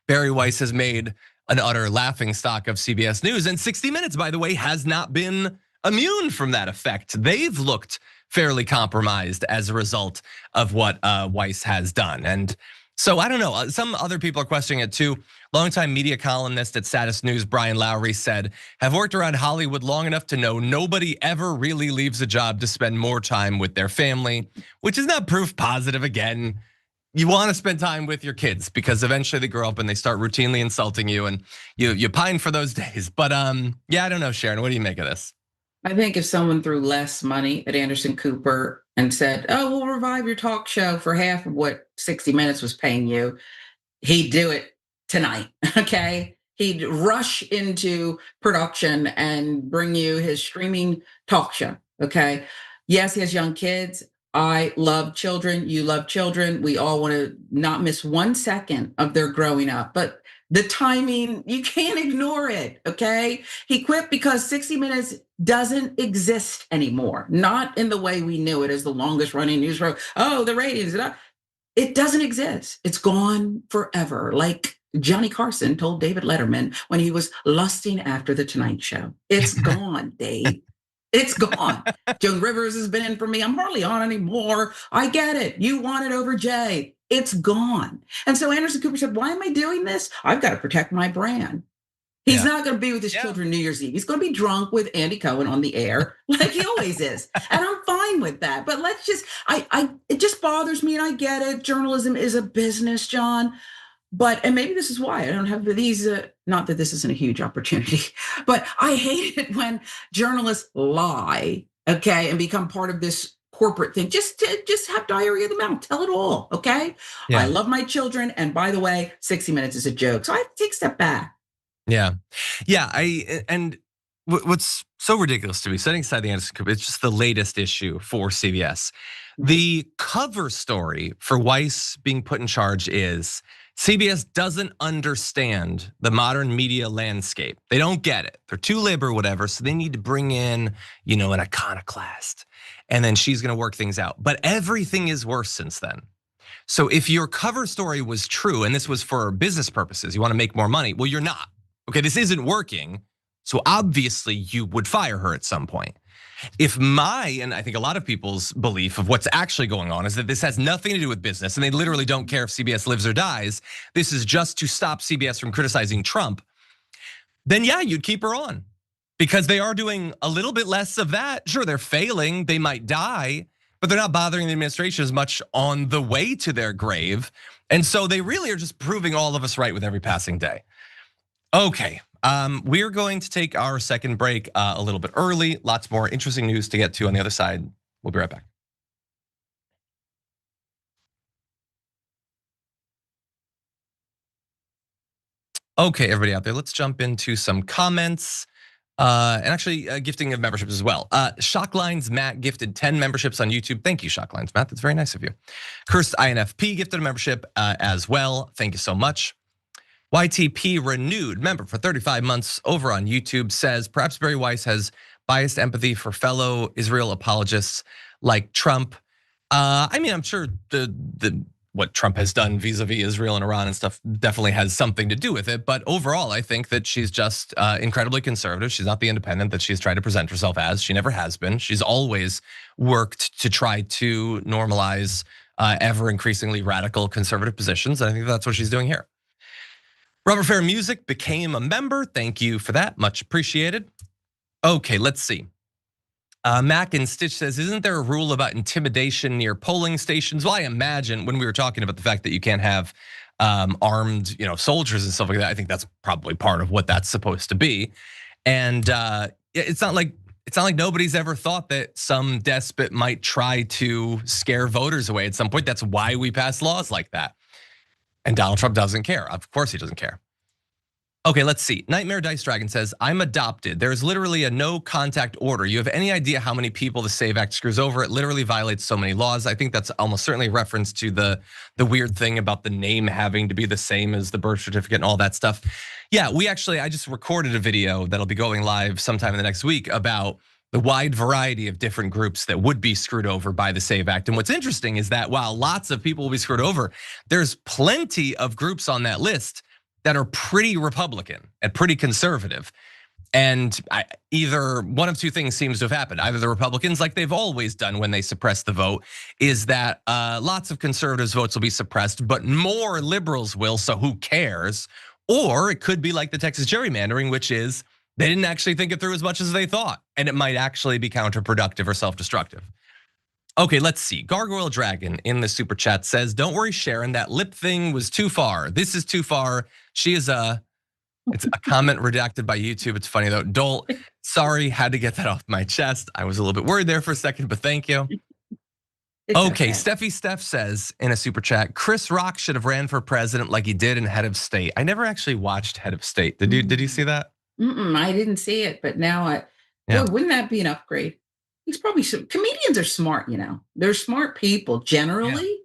Barry Weiss has made an utter laughingstock of CBS News, and 60 Minutes, by the way, has not been immune from that effect. They've looked fairly compromised as a result of what Weiss has done. And so I don't know, some other people are questioning it too. Longtime media columnist at Status News, Brian Lowry, said, have worked around Hollywood long enough to know nobody ever really leaves a job to spend more time with their family, which is not proof positive. Again, you want to spend time with your kids because eventually they grow up and they start routinely insulting you, and you pine for those days. But yeah, I don't know, Sharon, what do you make of this? I think if someone threw less money at Anderson Cooper and said, oh, we'll revive your talk show for half of what 60 Minutes was paying you, he'd do it tonight, okay? He'd rush into production and bring you his streaming talk show, okay? Yes, he has young kids. I love children. You love children. We all want to not miss 1 second of their growing up. But the timing, you can't ignore it, okay? He quit because 60 Minutes doesn't exist anymore. Not in the way we knew it as the longest running news show. Oh, the ratings. It doesn't exist. It's gone forever. Like Johnny Carson told David Letterman when he was lusting after the Tonight Show. It's gone, Dave. It's gone. Joan Rivers has been in for me. I'm hardly on anymore. I get it. You want it over Jay. It's gone. And so Anderson Cooper said, why am I doing this? I've got to protect my brand. He's not going to be with his children New Year's Eve. He's going to be drunk with Andy Cohen on the air like he always is. And I'm fine with that. But let's just, it just bothers me, and I get it. Journalism is a business, John. And maybe this is why I don't have these, not that this isn't a huge opportunity, but I hate it when journalists lie, okay, and become part of this corporate thing. Just have diarrhea of the mouth, tell it all, okay? Yeah. I love my children, and by the way, 60 Minutes is a joke, so I have to take a step back. Yeah, and what's so ridiculous to me, setting aside the Anderson Cooper, it's just the latest issue for CBS. The cover story for Weiss being put in charge is CBS doesn't understand the modern media landscape. They don't get it. They're too lib or whatever, so they need to bring in, an iconoclast, and then she's gonna work things out. But everything is worse since then. So if your cover story was true, and this was for business purposes, you wanna make more money, well, you're not. Okay, this isn't working, so obviously you would fire her at some point. If and I think a lot of people's belief of what's actually going on is that this has nothing to do with business, and they literally don't care if CBS lives or dies. This is just to stop CBS from criticizing Trump. Then yeah, you'd keep her on, Because they are doing a little bit less of that. Sure, they're failing, they might die, but they're not bothering the administration as much on the way to their grave. And so they really are just proving all of us right with every passing day. Okay, we're going to take our second break a little bit early. Lots more interesting news to get to on the other side. We'll be right back. Okay, everybody out there, let's jump into some comments. And actually gifting of memberships as well. Shocklines Matt gifted 10 memberships on YouTube. Thank you, Shocklines Matt, that's very nice of you. Cursed INFP gifted a membership as well. Thank you so much. YTP renewed member for 35 months over on YouTube says, perhaps Barry Weiss has biased empathy for fellow Israel apologists like Trump. I mean, I'm sure what Trump has done vis-a-vis Israel and Iran and stuff definitely has something to do with it. But overall, I think that she's just incredibly conservative. She's not the independent that she's tried to present herself as. She never has been. She's always worked to try to normalize ever increasingly radical conservative positions. And I think that's what she's doing here. Rubber Fair Music became a member. Thank you for that, much appreciated. Okay, let's see. Mac and Stitch says, isn't there a rule about intimidation near polling stations? Well, I imagine when we were talking about the fact that you can't have armed, soldiers and stuff like that, I think that's probably part of what that's supposed to be. And it's not like nobody's ever thought that some despot might try to scare voters away at some point. That's why we pass laws like that. And Donald Trump doesn't care. Of course he doesn't care. Okay, let's see. Nightmare Dice Dragon says, I'm adopted. There is literally a no contact order. You have any idea how many people the SAVE Act screws over? It literally violates so many laws. I think that's almost certainly a reference to the weird thing about the name having to be the same as the birth certificate and all that stuff. Yeah, I just recorded a video that'll be going live sometime in the next week about the wide variety of different groups that would be screwed over by the SAVE Act. And what's interesting is that while lots of people will be screwed over, there's plenty of groups on that list that are pretty Republican and pretty conservative. And either one of two things seems to have happened. Either the Republicans, like they've always done when they suppress the vote, is that lots of conservatives' votes will be suppressed, but more liberals will, so who cares? Or it could be like the Texas gerrymandering, which is they didn't actually think it through as much as they thought, and it might actually be counterproductive or self-destructive. Okay, let's see. Gargoyle Dragon in the super chat says, don't worry, Sharon, that lip thing was too far. This is too far. She is it's a comment redacted by YouTube. It's funny though. Dole, sorry, had to get that off my chest. I was a little bit worried there for a second, but thank you. Okay, Steffi Steph says in a super chat, Chris Rock should have ran for president like he did in Head of State. I never actually watched Head of State. Did you see that? I didn't see it, but now boy, wouldn't that be an upgrade? He's probably comedians are smart, They're smart people generally.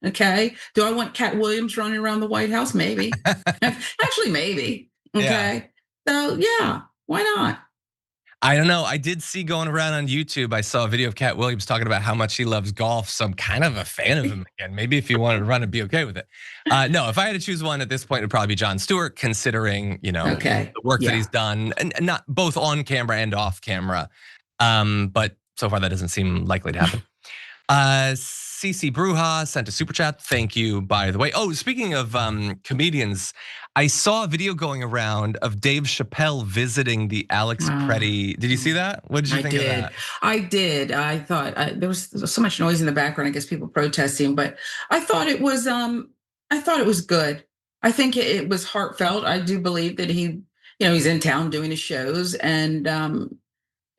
Yeah. Okay. Do I want Cat Williams running around the White House? Maybe. Actually, maybe. Okay. Yeah. So yeah, why not? I don't know. I did see going around on YouTube, I saw a video of Cat Williams talking about how much he loves golf. So I'm kind of a fan of him again. Maybe if you wanted to run and be okay with it. No, if I had to choose one at this point, it'd probably be Jon Stewart, considering, the work that he's done, and not both on camera and off camera. But so far that doesn't seem likely to happen. CC Bruja sent a super chat. Thank you, by the way. Oh, speaking of comedians, I saw a video going around of Dave Chappelle visiting the Alex Preddy. Did you see that? What did you think of that? I did. I thought there was so much noise in the background. I guess people protesting, but I thought it was good. I think it was heartfelt. I do believe that he's in town doing his shows, and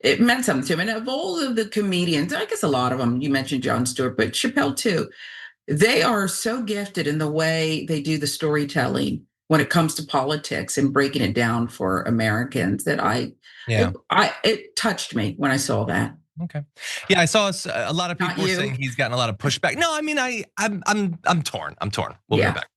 it meant something to him. And of all of the comedians, I guess a lot of them, you mentioned Jon Stewart, but Chappelle too, they are so gifted in the way they do the storytelling when it comes to politics and breaking it down for Americans that it touched me when I saw that. Okay. Yeah, I saw a lot of people saying he's gotten a lot of pushback. No, I mean, I'm torn. We'll be back.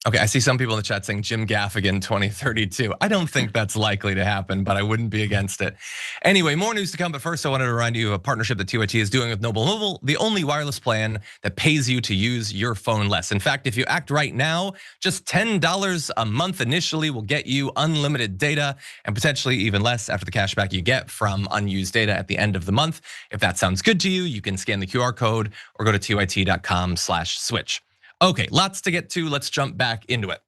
Okay, I see some people in the chat saying Jim Gaffigan 2032. I don't think that's likely to happen, but I wouldn't be against it. Anyway, more news to come, but first I wanted to remind you of a partnership that TYT is doing with Noble Mobile, the only wireless plan that pays you to use your phone less. In fact, if you act right now, just $10 a month initially will get you unlimited data and potentially even less after the cashback you get from unused data at the end of the month. If that sounds good to you, you can scan the QR code or go to tyt.com/switch. Okay, lots to get to. Let's jump back into it.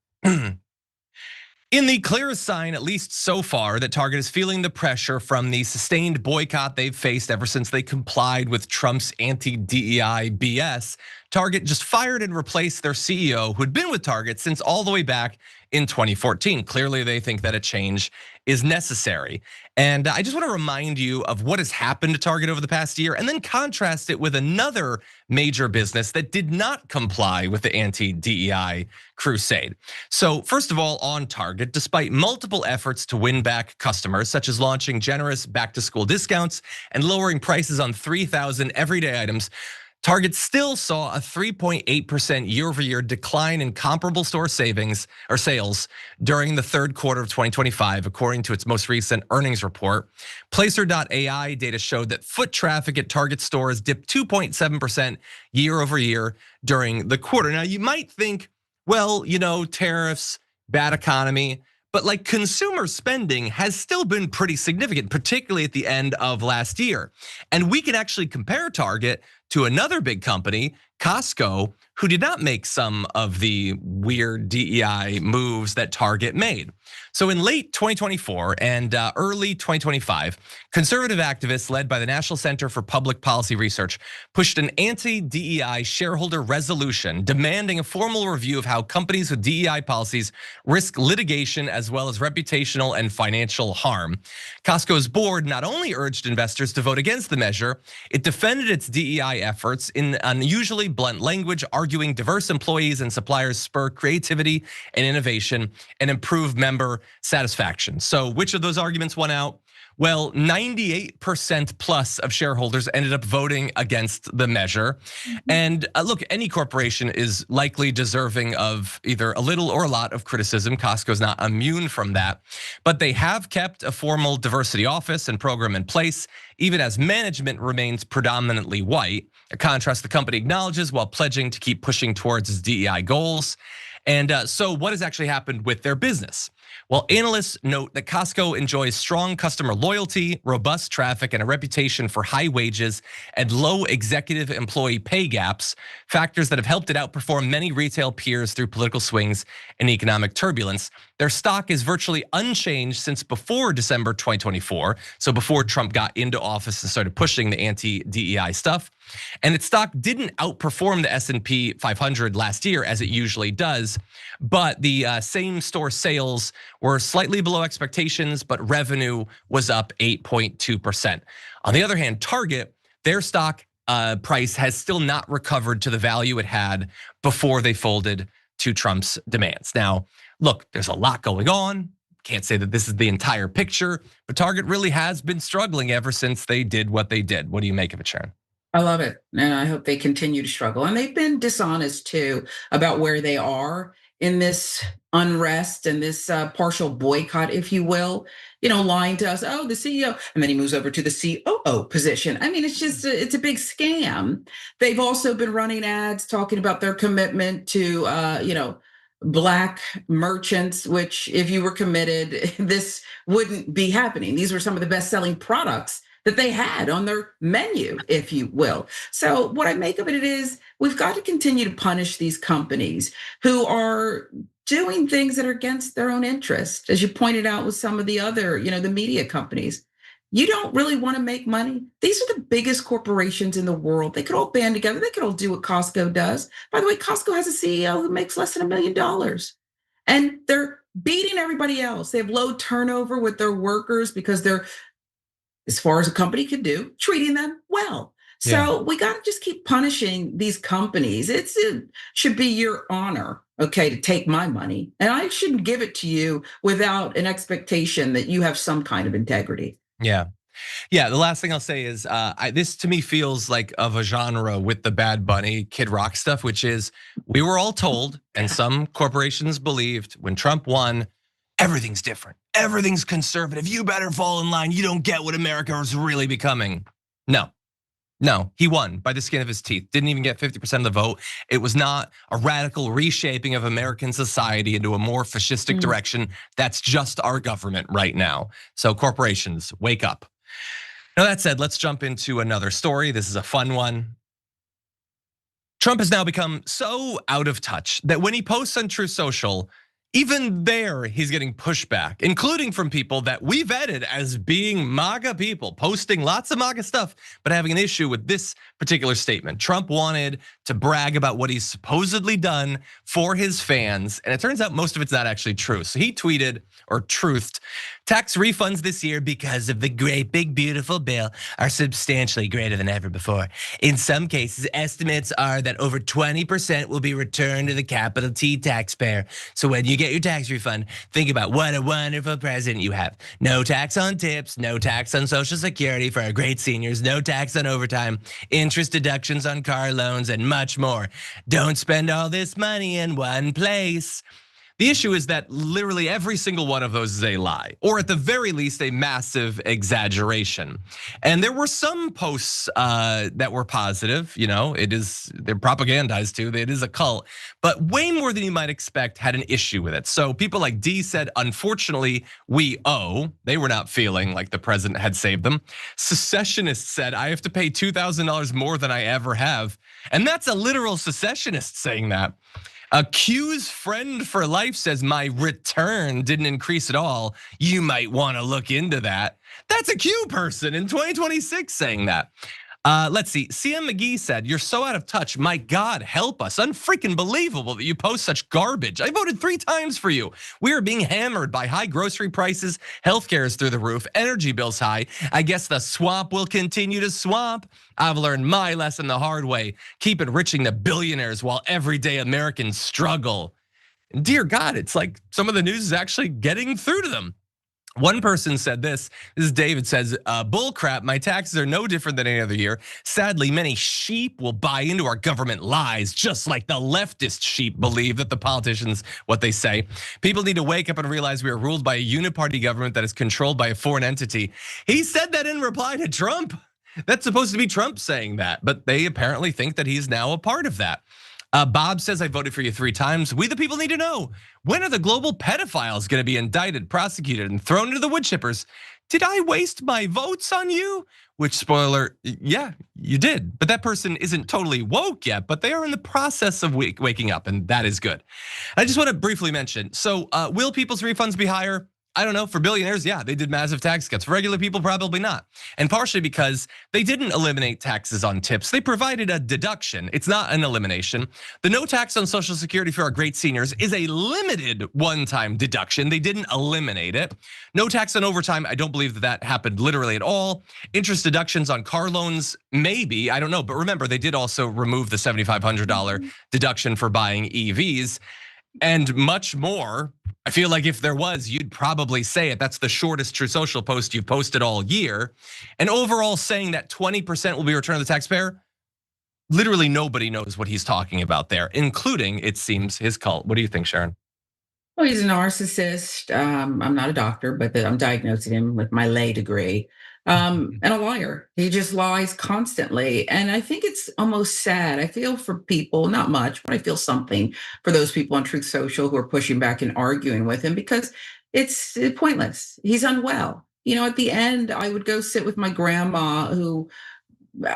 In the clearest sign, at least so far, that Target is feeling the pressure from the sustained boycott they've faced ever since they complied with Trump's anti-DEI BS, Target just fired and replaced their CEO, who'd been with Target since all the way back in 2014. Clearly, they think that a change is necessary. And I just want to remind you of what has happened to Target over the past year and then contrast it with another major business that did not comply with the anti-DEI crusade. So first of all, on Target, despite multiple efforts to win back customers, such as launching generous back-to-school discounts and lowering prices on 3,000 everyday items, Target still saw a 3.8% year-over-year decline in comparable store savings or sales during the third quarter of 2025, according to its most recent earnings report. Placer.ai data showed that foot traffic at Target stores dipped 2.7% year-over-year during the quarter. Now, you might think, well, tariffs, bad economy, but like consumer spending has still been pretty significant, particularly at the end of last year. And we can actually compare Target to another big company, Costco, who did not make some of the weird DEI moves that Target made. So in late 2024 and early 2025, conservative activists led by the National Center for Public Policy Research pushed an anti-DEI shareholder resolution demanding a formal review of how companies with DEI policies risk litigation as well as reputational and financial harm. Costco's board not only urged investors to vote against the measure, it defended its DEI efforts in unusually blunt language, arguing diverse employees and suppliers spur creativity and innovation and improve member satisfaction. So which of those arguments won out? Well, 98% plus of shareholders ended up voting against the measure. And look, any corporation is likely deserving of either a little or a lot of criticism. Costco's not immune from that, but they have kept a formal diversity office and program in place, even as management remains predominantly white, a contrast the company acknowledges while pledging to keep pushing towards its DEI goals. And so what has actually happened with their business? Well, analysts note that Costco enjoys strong customer loyalty, robust traffic, and a reputation for high wages and low executive employee pay gaps, factors that have helped it outperform many retail peers through political swings and economic turbulence. Their stock is virtually unchanged since before December 2024, so before Trump got into office and started pushing the anti-DEI stuff. And its stock didn't outperform the S&P 500 last year as it usually does, but the same store sales were slightly below expectations, but revenue was up 8.2%. On the other hand, Target, their stock price has still not recovered to the value it had before they folded to Trump's demands. Now, look, there's a lot going on. Can't say that this is the entire picture, but Target really has been struggling ever since they did what they did. What do you make of it, Sharon? I love it. And I hope they continue to struggle. And they've been dishonest too about where they are in this unrest and this partial boycott, if you will, lying to us, oh, the CEO, and then he moves over to the COO position. I mean, it's a big scam. They've also been running ads talking about their commitment to, Black merchants, which if you were committed, this wouldn't be happening. These were some of the best-selling products that they had on their menu, if you will. So what I make of it is we've got to continue to punish these companies who are doing things that are against their own interest. As you pointed out with some of the other, the media companies, you don't really want to make money. These are the biggest corporations in the world. They could all band together. They could all do what Costco does. By the way, Costco has a CEO who makes less than $1 million. And they're beating everybody else. They have low turnover with their workers because they're, as far as a company could do, treating them well. So we got to just keep punishing these companies. It should be your honor, okay, to take my money. And I shouldn't give it to you without an expectation that you have some kind of integrity. Yeah. The last thing I'll say is this to me feels like of a genre with the Bad Bunny Kid Rock stuff, which is we were all told and some corporations believed when Trump won, everything's different. Everything's conservative. You better fall in line. You don't get what America is really becoming. No, he won by the skin of his teeth. Didn't even get 50% of the vote. It was not a radical reshaping of American society into a more fascistic direction. That's just our government right now. So corporations, wake up. Now that said, let's jump into another story. This is a fun one. Trump has now become so out of touch that when he posts on Truth Social, even there, he's getting pushback, including from people that we vetted as being MAGA people, posting lots of MAGA stuff, but having an issue with this particular statement. Trump wanted to brag about what he's supposedly done for his fans, and it turns out most of it's not actually true. So he tweeted or truthed, tax refunds this year because of the great big beautiful bill are substantially greater than ever before. In some cases, estimates are that over 20% will be returned to the capital T taxpayer. So when you get your tax refund, think about what a wonderful president you have. No tax on tips, no tax on Social Security for our great seniors, no tax on overtime, interest deductions on car loans, and much more. Don't spend all this money in one place. The issue is that literally every single one of those is a lie, or at the very least, a massive exaggeration. And there were some posts that were positive. They're propagandized too. It is a cult, but way more than you might expect had an issue with it. So people like D said, unfortunately, we owe. They were not feeling like the president had saved them. Secessionists said, I have to pay $2,000 more than I ever have. And that's a literal secessionist saying that. Q's friend for life says my return didn't increase at all. You might want to look into that. That's a Q person in 2026 saying that. Let's see. CM McGee said, you're so out of touch. My God, help us. Unfreaking believable that you post such garbage. I voted 3 times for you. We are being hammered by high grocery prices. Healthcare is through the roof. Energy bills high. I guess the swamp will continue to swamp. I've learned my lesson the hard way. Keep enriching the billionaires while everyday Americans struggle. And dear God, it's like some of the news is actually getting through to them. One person said this is David says, bull crap, my taxes are no different than any other year. Sadly, many sheep will buy into our government lies, just like the leftist sheep believe that the politicians, what they say. People need to wake up and realize we are ruled by a uniparty government that is controlled by a foreign entity. He said that in reply to Trump. That's supposed to be Trump saying that, but they apparently think that he's now a part of that. Bob says, I voted for you 3 times. We the people need to know, when are the global pedophiles gonna be indicted, prosecuted, and thrown into the wood chippers? Did I waste my votes on you? Which, spoiler, yeah, you did. But that person isn't totally woke yet, but they are in the process of waking up, and that is good. I just wanna briefly mention, so will people's refunds be higher? I don't know, for billionaires, yeah, they did massive tax cuts. For regular people, probably not. And partially because they didn't eliminate taxes on tips. They provided a deduction. It's not an elimination. The no tax on Social Security for our great seniors is a limited one-time deduction. They didn't eliminate it. No tax on overtime, I don't believe that happened literally at all. Interest deductions on car loans, maybe, I don't know. But remember, they did also remove the $7,500 deduction for buying EVs. And much more. I feel like if there was, you'd probably say it. That's the shortest True Social post you've posted all year. And overall saying that 20% will be returned to the taxpayer, literally nobody knows what he's talking about there, including, it seems, his cult. What do you think, Sharon? Well, he's a narcissist. I'm not a doctor, but I'm diagnosing him with my lay degree. And a liar. He just lies constantly. And I think it's almost sad. I feel for people, not much, but I feel something for those people on Truth Social who are pushing back and arguing with him because it's pointless. He's unwell. At the end, I would go sit with my grandma who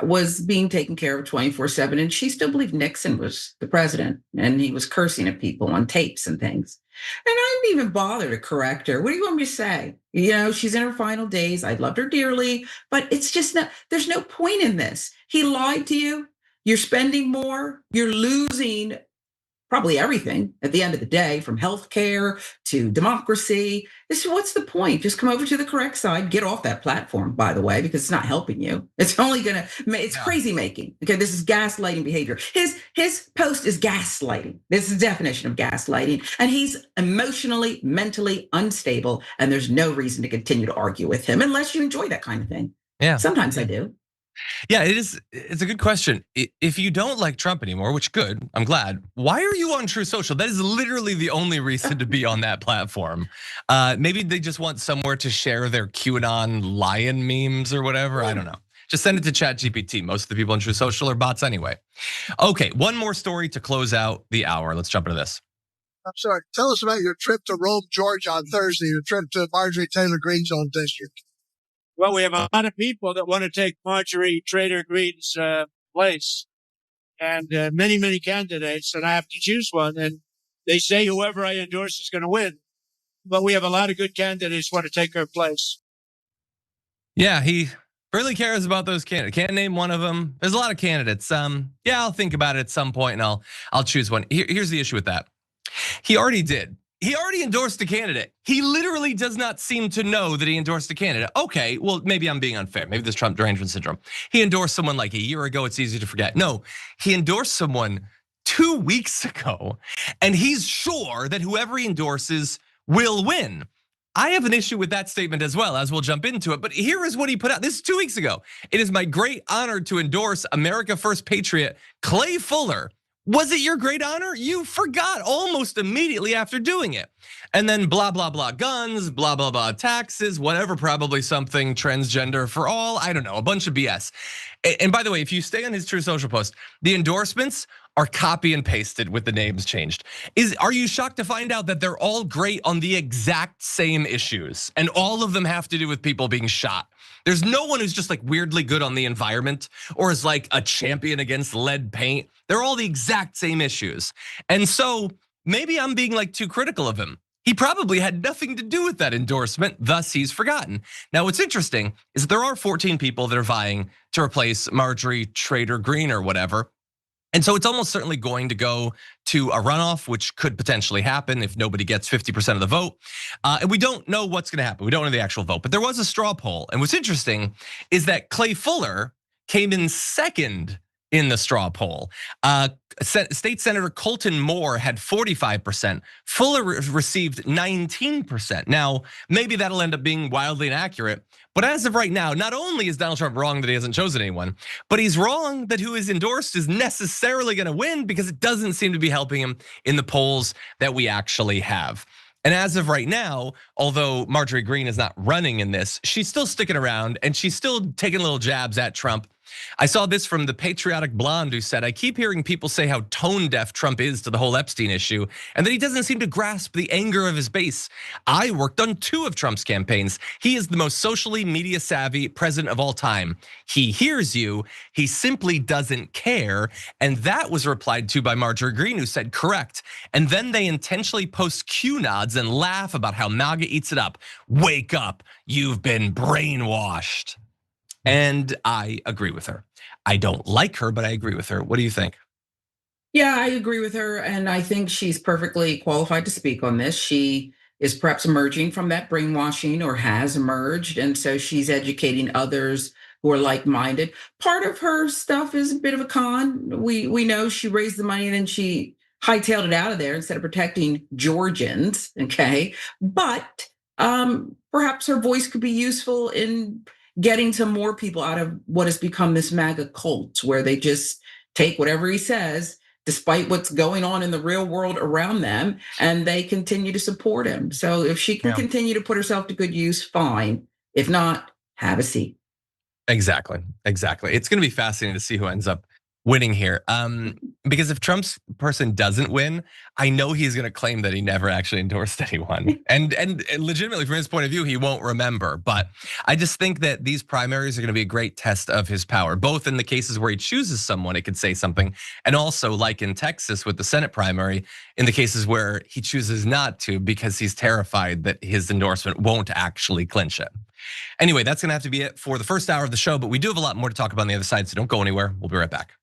was being taken care of 24/7, and she still believed Nixon was the president, and he was cursing at people on tapes and things. And I didn't even bother to correct her. What do you want me to say? She's in her final days. I loved her dearly, but it's just not, there's no point in this. He lied to you. You're spending more. You're losing probably everything at the end of the day, from healthcare to democracy. What's the point? Just come over to the correct side. Get off that platform, by the way, because it's not helping you. It's only it's crazy making. Okay, this is gaslighting behavior. His post is gaslighting. This is the definition of gaslighting. And he's emotionally, mentally unstable. And there's no reason to continue to argue with him unless you enjoy that kind of thing. Yeah. Sometimes I do. Yeah, it's a good question. If you don't like Trump anymore, which good, I'm glad. Why are you on True Social? That is literally the only reason to be on that platform. Maybe they just want somewhere to share their QAnon lion memes or whatever. I don't know. Just send it to ChatGPT. Most of the people on True Social are bots anyway. Okay, one more story to close out the hour. Let's jump into this. I'm sorry. Tell us about your trip to Rome, Georgia on Thursday, your trip to Marjorie Taylor Greene's own district. Well, we have a lot of people that want to take Marjorie Taylor Greene's place. and many, many candidates, and I have to choose one. And they say whoever I endorse is going to win. But we have a lot of good candidates who want to take her place. Yeah, he really cares about those candidates. Can't name one of them. There's a lot of candidates. Yeah, I'll think about it at some point, and I'll choose one. Here's the issue with that. He already did. He already endorsed a candidate. He literally does not seem to know that he endorsed a candidate. Okay, well, maybe I'm being unfair. Maybe this Trump derangement syndrome. He endorsed someone like a year ago. It's easy to forget. No, he endorsed someone 2 weeks ago, and he's sure that whoever he endorses will win. I have an issue with that statement as well, as we'll jump into it. But here is what he put out. This is 2 weeks ago. It is my great honor to endorse America First patriot Clay Fuller. Was it your great honor? You forgot almost immediately after doing it. And then blah, blah, blah guns, blah, blah, blah taxes, whatever, probably something transgender for all. I don't know, a bunch of BS. And by the way, if you stay on his True Social post, the endorsements are copy and pasted with the names changed. Are you shocked to find out that they're all great on the exact same issues? And all of them have to do with people being shot. There's no one who's just like weirdly good on the environment or is like a champion against lead paint. They're all the exact same issues. And so maybe I'm being like too critical of him. He probably had nothing to do with that endorsement, thus he's forgotten. Now what's interesting is that there are 14 people that are vying to replace Marjorie Greene or whatever. And so it's almost certainly going to go to a runoff, which could potentially happen if nobody gets 50% of the vote. And we don't know what's gonna happen. We don't know the actual vote, but there was a straw poll. And what's interesting is that Clay Fuller came in second in the straw poll. State Senator Colton Moore had 45%. Fuller received 19%. Now, maybe that'll end up being wildly inaccurate, but as of right now, not only is Donald Trump wrong that he hasn't chosen anyone, but he's wrong that who is endorsed is necessarily gonna win because it doesn't seem to be helping him in the polls that we actually have. And as of right now, although Marjorie Greene is not running in this, she's still sticking around and she's still taking little jabs at Trump. I saw this from the patriotic blonde who said, I keep hearing people say how tone deaf Trump is to the whole Epstein issue and that he doesn't seem to grasp the anger of his base. I worked on 2 of Trump's campaigns. He is the most socially media savvy president of all time. He hears you, he simply doesn't care. And that was replied to by Marjorie Greene who said, correct. And then they intentionally post Q nods and laugh about how MAGA eats it up. Wake up, you've been brainwashed. And I agree with her. I don't like her, but I agree with her. What do you think? Yeah, I agree with her. And I think she's perfectly qualified to speak on this. She is perhaps emerging from that brainwashing or has emerged. And so she's educating others who are like-minded. Part of her stuff is a bit of a con. We know she raised the money and then she hightailed it out of there instead of protecting Georgians, okay? But perhaps her voice could be useful in getting to more people out of what has become this MAGA cult, where they just take whatever he says, despite what's going on in the real world around them, and they continue to support him. So if she can continue to put herself to good use, fine. If not, have a seat. Exactly. It's gonna be fascinating to see who ends up winning here. Because if Trump's person doesn't win, I know he's gonna claim that he never actually endorsed anyone. And legitimately from his point of view, he won't remember. But I just think that these primaries are gonna be a great test of his power, both in the cases where he chooses someone, it could say something, and also like in Texas with the Senate primary, in the cases where he chooses not to because he's terrified that his endorsement won't actually clinch it. Anyway, that's gonna have to be it for the first hour of the show, but we do have a lot more to talk about on the other side, so don't go anywhere. We'll be right back.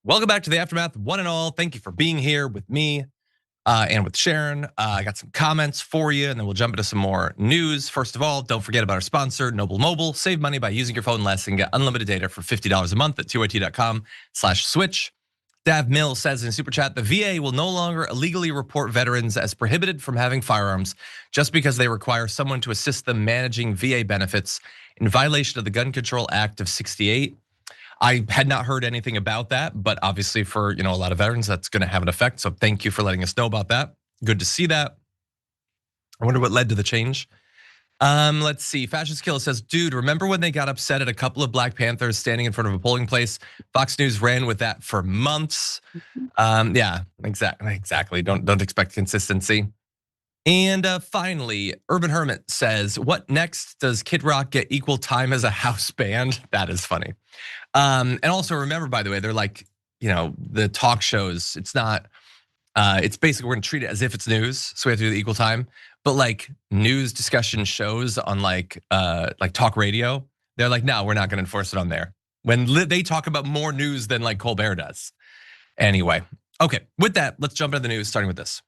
Welcome back to the Aftermath, one and all. Thank you for being here with me and with Sharon. I got some comments for you, and then we'll jump into some more news. First of all, don't forget about our sponsor, Noble Mobile. Save money by using your phone less and get unlimited data for $50 a month at tyt.com/switch. Dav Mill says in Super Chat, the VA will no longer illegally report veterans as prohibited from having firearms just because they require someone to assist them managing VA benefits in violation of the Gun Control Act of '68. I had not heard anything about that, but obviously for a lot of veterans, that's going to have an effect. So thank you for letting us know about that. Good to see that. I wonder what led to the change. Let's see. Fascist Killer says, dude, remember when they got upset at a couple of Black Panthers standing in front of a polling place? Fox News ran with that for months. Yeah, exactly. Don't expect consistency. And finally, Urban Hermit says, what next? Does Kid Rock get equal time as a house band? That is funny. And also remember, by the way, they're like, the talk shows, it's not, it's basically, we're gonna treat it as if it's news. So we have to do the equal time. But like news discussion shows on like talk radio, they're like, no, we're not gonna enforce it on there. When they talk about more news than like Colbert does. Anyway, okay, with that, let's jump into the news, starting with this.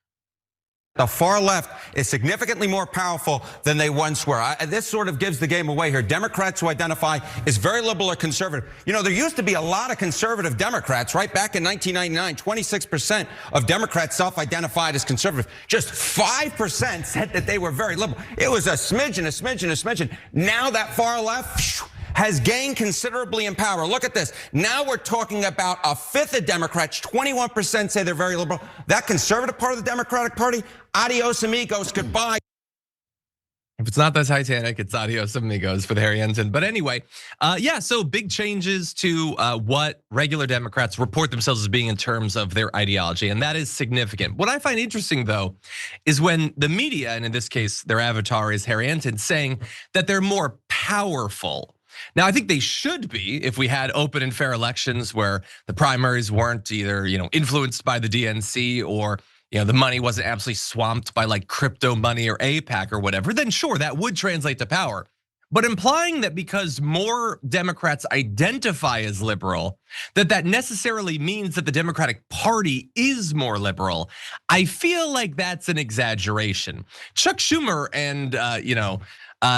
The far left is significantly more powerful than they once were. This sort of gives the game away here. Democrats who identify as very liberal or conservative. There used to be a lot of conservative Democrats, right? Back in 1999, 26% of Democrats self-identified as conservative. Just 5% said that they were very liberal. It was a smidgen. Now that far left has gained considerably in power. Look at this. Now we're talking about a fifth of Democrats, 21% say they're very liberal. That conservative part of the Democratic Party, adios amigos, goodbye. If it's not the Titanic, it's adios amigos for the Harry Ensign. But anyway, yeah, so big changes to what regular Democrats report themselves as being in terms of their ideology, and that is significant. What I find interesting, though, is when the media, and in this case, their avatar is Harry Ensign, saying that they're more powerful. Now, I think they should be if we had open and fair elections where the primaries weren't either, influenced by the DNC or, the money wasn't absolutely swamped by like crypto money or AIPAC or whatever, then sure, that would translate to power. But implying that because more Democrats identify as liberal, that necessarily means that the Democratic Party is more liberal, I feel like that's an exaggeration. Chuck Schumer and,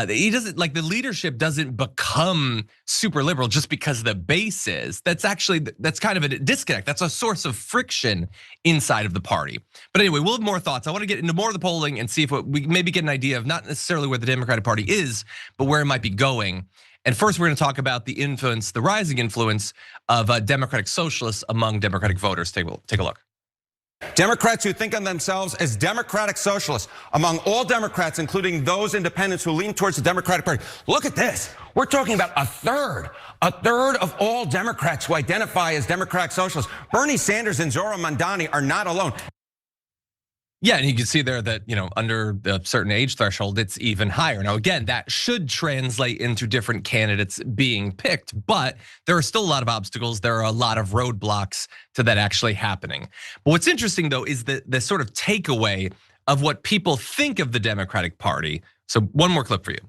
he doesn't, like, the leadership doesn't become super liberal just because the base is. That's kind of a disconnect. That's a source of friction inside of the party. But anyway, we'll have more thoughts. I want to get into more of the polling and see if we maybe get an idea of not necessarily where the Democratic Party is, but where it might be going. And first, we're going to talk about the rising influence of Democratic socialists among Democratic voters. Take a look. Democrats who think of themselves as democratic socialists, among all Democrats, including those independents who lean towards the Democratic Party. Look at this. We're talking about a third of all Democrats who identify as democratic socialists. Bernie Sanders and Zora Mandani are not alone. Yeah, and you can see there that, under a certain age threshold, it's even higher. Now, again, that should translate into different candidates being picked, but there are still a lot of obstacles. There are a lot of roadblocks to that actually happening. But what's interesting, though, is the sort of takeaway of what people think of the Democratic Party. So one more clip for you.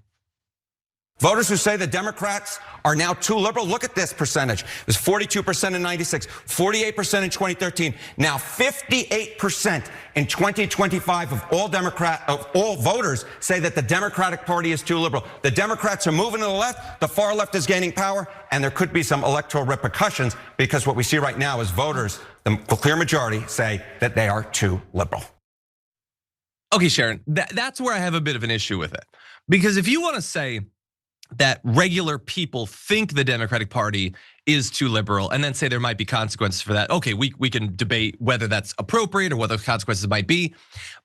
Voters who say the Democrats are now too liberal, look at this percentage. It was 42% in '96, 48% in 2013, now 58% in 2025 of all voters say that the Democratic Party is too liberal. The Democrats are moving to the left, the far left is gaining power, and there could be some electoral repercussions because what we see right now is voters, the clear majority, say that they are too liberal. Okay, Sharon, that's where I have a bit of an issue with it. Because if you want to say that regular people think the Democratic Party is too liberal and then say there might be consequences for that. Okay, we can debate whether that's appropriate or what those consequences might be.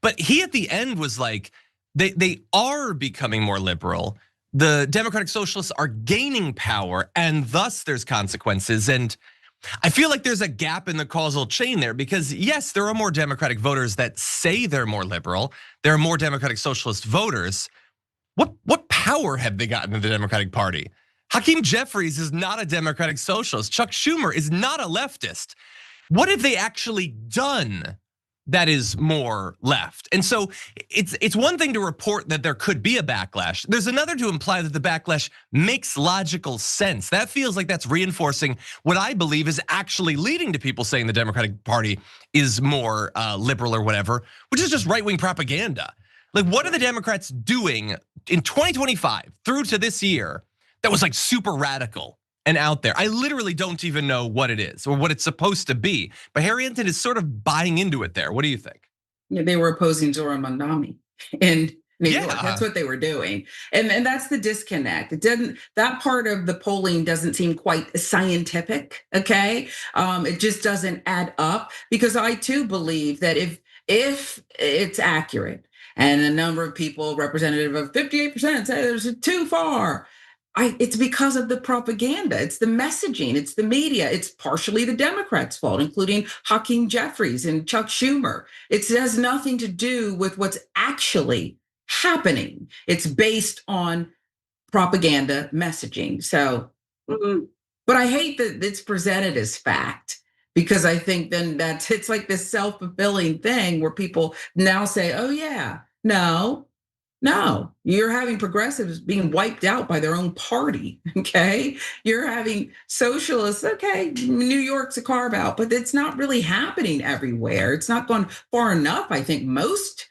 But he at the end was like, they are becoming more liberal. The Democratic Socialists are gaining power and thus there's consequences. And I feel like there's a gap in the causal chain there because yes, there are more Democratic voters that say they're more liberal. There are more Democratic Socialist voters. What power have they gotten in the Democratic Party? Hakeem Jeffries is not a Democratic Socialist. Chuck Schumer is not a leftist. What have they actually done that is more left. And so it's one thing to report that there could be a backlash. There's another to imply that the backlash makes logical sense. That feels like that's reinforcing what I believe is actually leading to people saying the Democratic Party is more liberal or whatever, which is just right-wing propaganda. Like, what are the Democrats doing in 2025 through to this year that was like super radical and out there? I literally don't even know what it is or what it's supposed to be. But Harrington is sort of buying into it there. What do you think? Yeah, they were opposing Zoran Mondani in New York. That's what they were doing. And that's the disconnect. That part of the polling doesn't seem quite scientific, okay? It just doesn't add up, because I too believe that if it's accurate and the number of people, representative of 58% say there's too far, it's because of the propaganda. It's the messaging. It's the media. It's partially the Democrats' fault, including Hakeem Jeffries and Chuck Schumer. It has nothing to do with what's actually happening. It's based on propaganda messaging. So, but I hate that it's presented as fact, because I think then it's like this self-fulfilling thing where people now say, oh yeah, no, you're having progressives being wiped out by their own party, okay? You're having socialists, okay, New York's a carve out, but it's not really happening everywhere. It's not gone far enough. I think most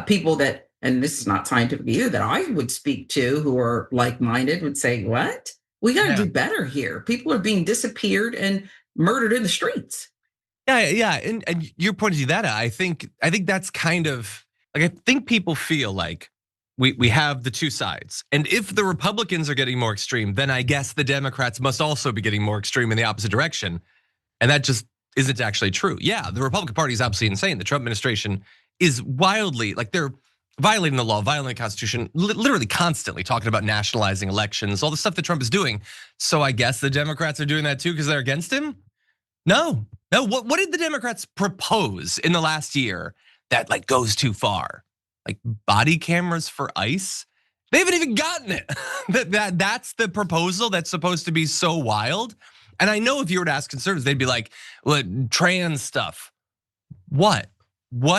people that, and this is not scientific either, that I would speak to who are like-minded would say, what? We gotta do better here. People are being disappeared and murdered in the streets. Yeah, and you're pointing to that. I think that's kind of, like, I think people feel like we have the two sides. And if the Republicans are getting more extreme, then I guess the Democrats must also be getting more extreme in the opposite direction. And that just isn't actually true. Yeah, the Republican Party is absolutely insane. The Trump administration is wildly, like, they're violating the law, violating the Constitution, literally constantly talking about nationalizing elections, all the stuff that Trump is doing. So I guess the Democrats are doing that too because they're against him? No. What did the Democrats propose in the last year that like goes too far? Like body cameras for ICE? They haven't even gotten it. That's the proposal that's supposed to be so wild. And I know if you were to ask conservatives, they'd be like, well, trans stuff. What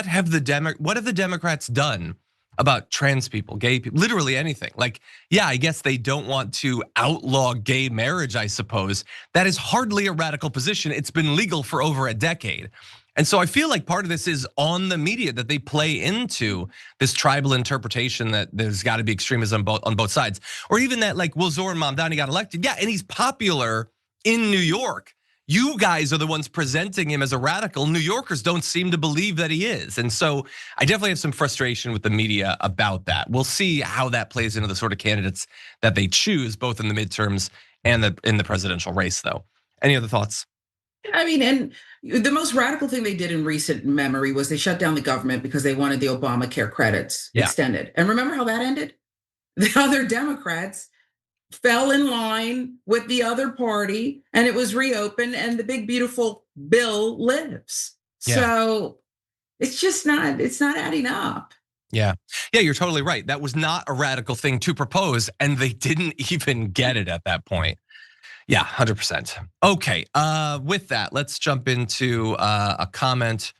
have the Democrats done about trans people, gay people, literally anything? Like, yeah, I guess they don't want to outlaw gay marriage, I suppose. That is hardly a radical position. It's been legal for over a decade. And so I feel like part of this is on the media, that they play into this tribal interpretation that there's got to be extremism on both sides. Or even that, like, well, Zoran Mamdani got elected. Yeah, and he's popular in New York. You guys are the ones presenting him as a radical. New Yorkers don't seem to believe that he is. And so I definitely have some frustration with the media about that. We'll see how that plays into the sort of candidates that they choose, both in the midterms and in the presidential race, though. Any other thoughts? I mean, and the most radical thing they did in recent memory was they shut down the government because they wanted the Obamacare credits extended. And remember how that ended? The other Democrats fell in line with the other party and it was reopened and the big, beautiful bill lives. Yeah. So it's just it's not adding up. Yeah, you're totally right. That was not a radical thing to propose and they didn't even get it at that point. Yeah, 100%. Okay, with that, let's jump into a comment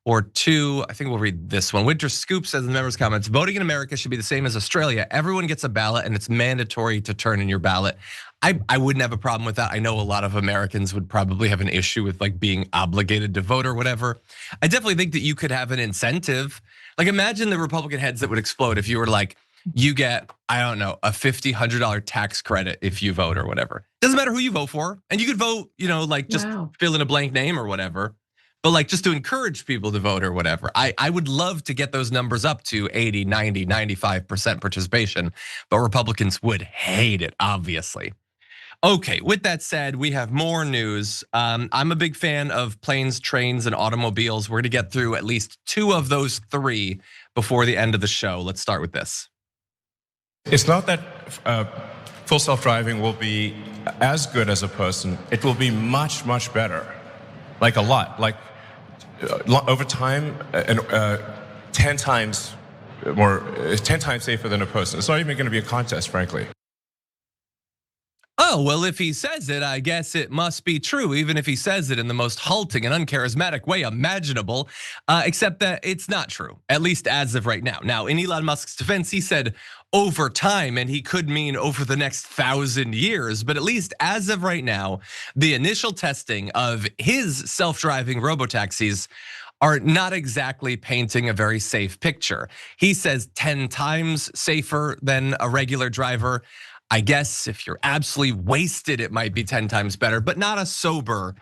or two. I think we'll read this one. Winter Scoop says in the members' comments, voting in America should be the same as Australia. Everyone gets a ballot and it's mandatory to turn in your ballot. I wouldn't have a problem with that. I know a lot of Americans would probably have an issue with like being obligated to vote or whatever. I definitely think that you could have an incentive. Like imagine the Republican heads that would explode if you were like, you get, I don't know, a $50, $100 tax credit if you vote or whatever. Doesn't matter who you vote for. And you could vote, like just fill in a blank name or whatever. But like just to encourage people to vote or whatever. I would love to get those numbers up to 80, 90, 95% participation. But Republicans would hate it, obviously. Okay, with that said, we have more news. I'm a big fan of planes, trains, and automobiles. We're gonna get through at least 2 of those 3 before the end of the show. Let's start with this. It's not that full self-driving will be as good as a person. It will be much, much better. Like a lot. Like over time, 10 times more, 10 times safer than a person. It's not even going to be a contest, frankly. Oh, well, if he says it, I guess it must be true, even if he says it in the most halting and uncharismatic way imaginable, except that it's not true, at least as of right now. Now, in Elon Musk's defense, he said over time, and he could mean over the next 1,000 years, but at least as of right now, the initial testing of his self-driving robotaxis are not exactly painting a very safe picture. He says 10 times safer than a regular driver. I guess if you're absolutely wasted, it might be 10 times better, but not a sober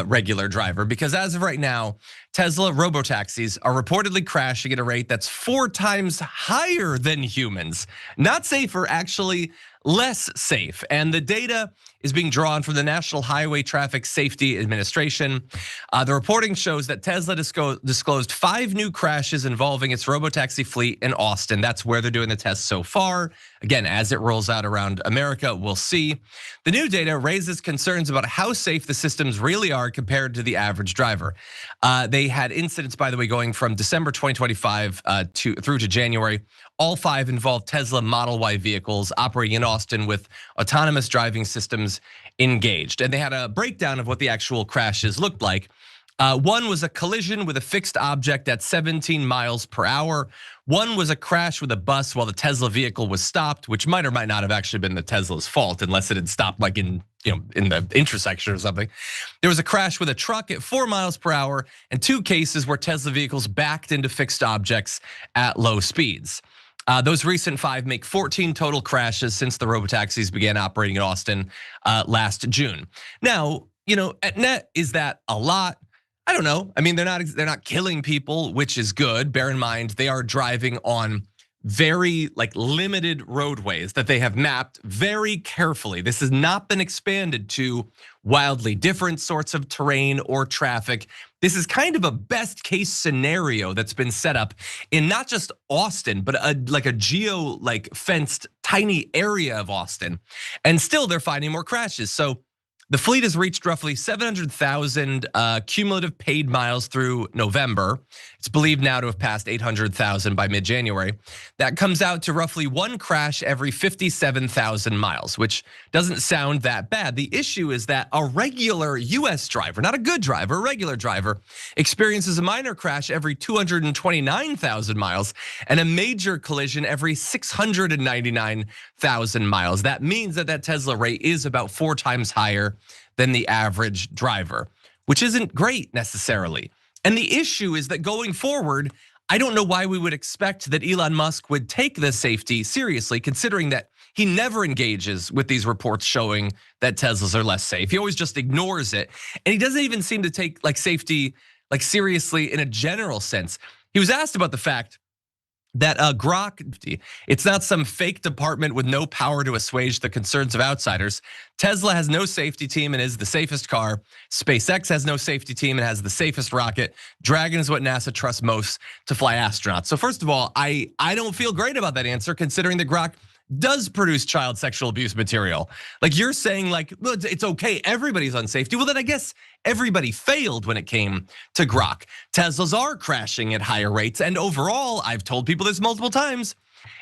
regular driver. Because as of right now, Tesla robotaxis are reportedly crashing at a rate that's 4 times higher than humans. Not safer, actually less safe. And the data is being drawn from the National Highway Traffic Safety Administration. The reporting shows that Tesla disclosed 5 new crashes involving its robotaxi fleet in Austin. That's where they're doing the tests so far. Again, as it rolls out around America, we'll see. The new data raises concerns about how safe the systems really are compared to the average driver. They had incidents, by the way, going from December 2025 through to January. All 5 involved Tesla Model Y vehicles operating in Austin with autonomous driving systems engaged. And they had a breakdown of what the actual crashes looked like. One was a collision with a fixed object at 17 miles per hour. One was a crash with a bus while the Tesla vehicle was stopped, which might or might not have actually been the Tesla's fault unless it had stopped like in the intersection or something. There was a crash with a truck at 4 miles per hour and 2 cases where Tesla vehicles backed into fixed objects at low speeds. Those recent 5 make 14 total crashes since the robotaxis began operating in Austin last June. Now, at net, is that a lot? I don't know. I mean, they're not killing people, which is good. Bear in mind, they are driving on very limited roadways that they have mapped very carefully. This has not been expanded to wildly different sorts of terrain or traffic. This is kind of a best case scenario that's been set up in not just Austin, but a geo fenced tiny area of Austin. And still they're finding more crashes. So the fleet has reached roughly 700,000 cumulative paid miles through November. It's believed now to have passed 800,000 by mid-January. That comes out to roughly 1 crash every 57,000 miles, which doesn't sound that bad. The issue is that a regular US driver, not a good driver, a regular driver, experiences a minor crash every 229,000 miles and a major collision every 699,000 miles. That means that Tesla rate is about 4 times higher than the average driver, which isn't great necessarily. And the issue is that going forward, I don't know why we would expect that Elon Musk would take this safety seriously, considering that he never engages with these reports showing that Teslas are less safe. He always just ignores it. And he doesn't even seem to take safety seriously in a general sense. He was asked about the fact that Grok, it's not some fake department with no power to assuage the concerns of outsiders. Tesla has no safety team and is the safest car. SpaceX has no safety team and has the safest rocket. Dragon is what NASA trusts most to fly astronauts. So first of all, I don't feel great about that answer, considering that Grok does produce child sexual abuse material. You're saying well, it's okay, everybody's on safety. Well, then I guess everybody failed when it came to Grok. Teslas are crashing at higher rates, and overall, I've told people this multiple times,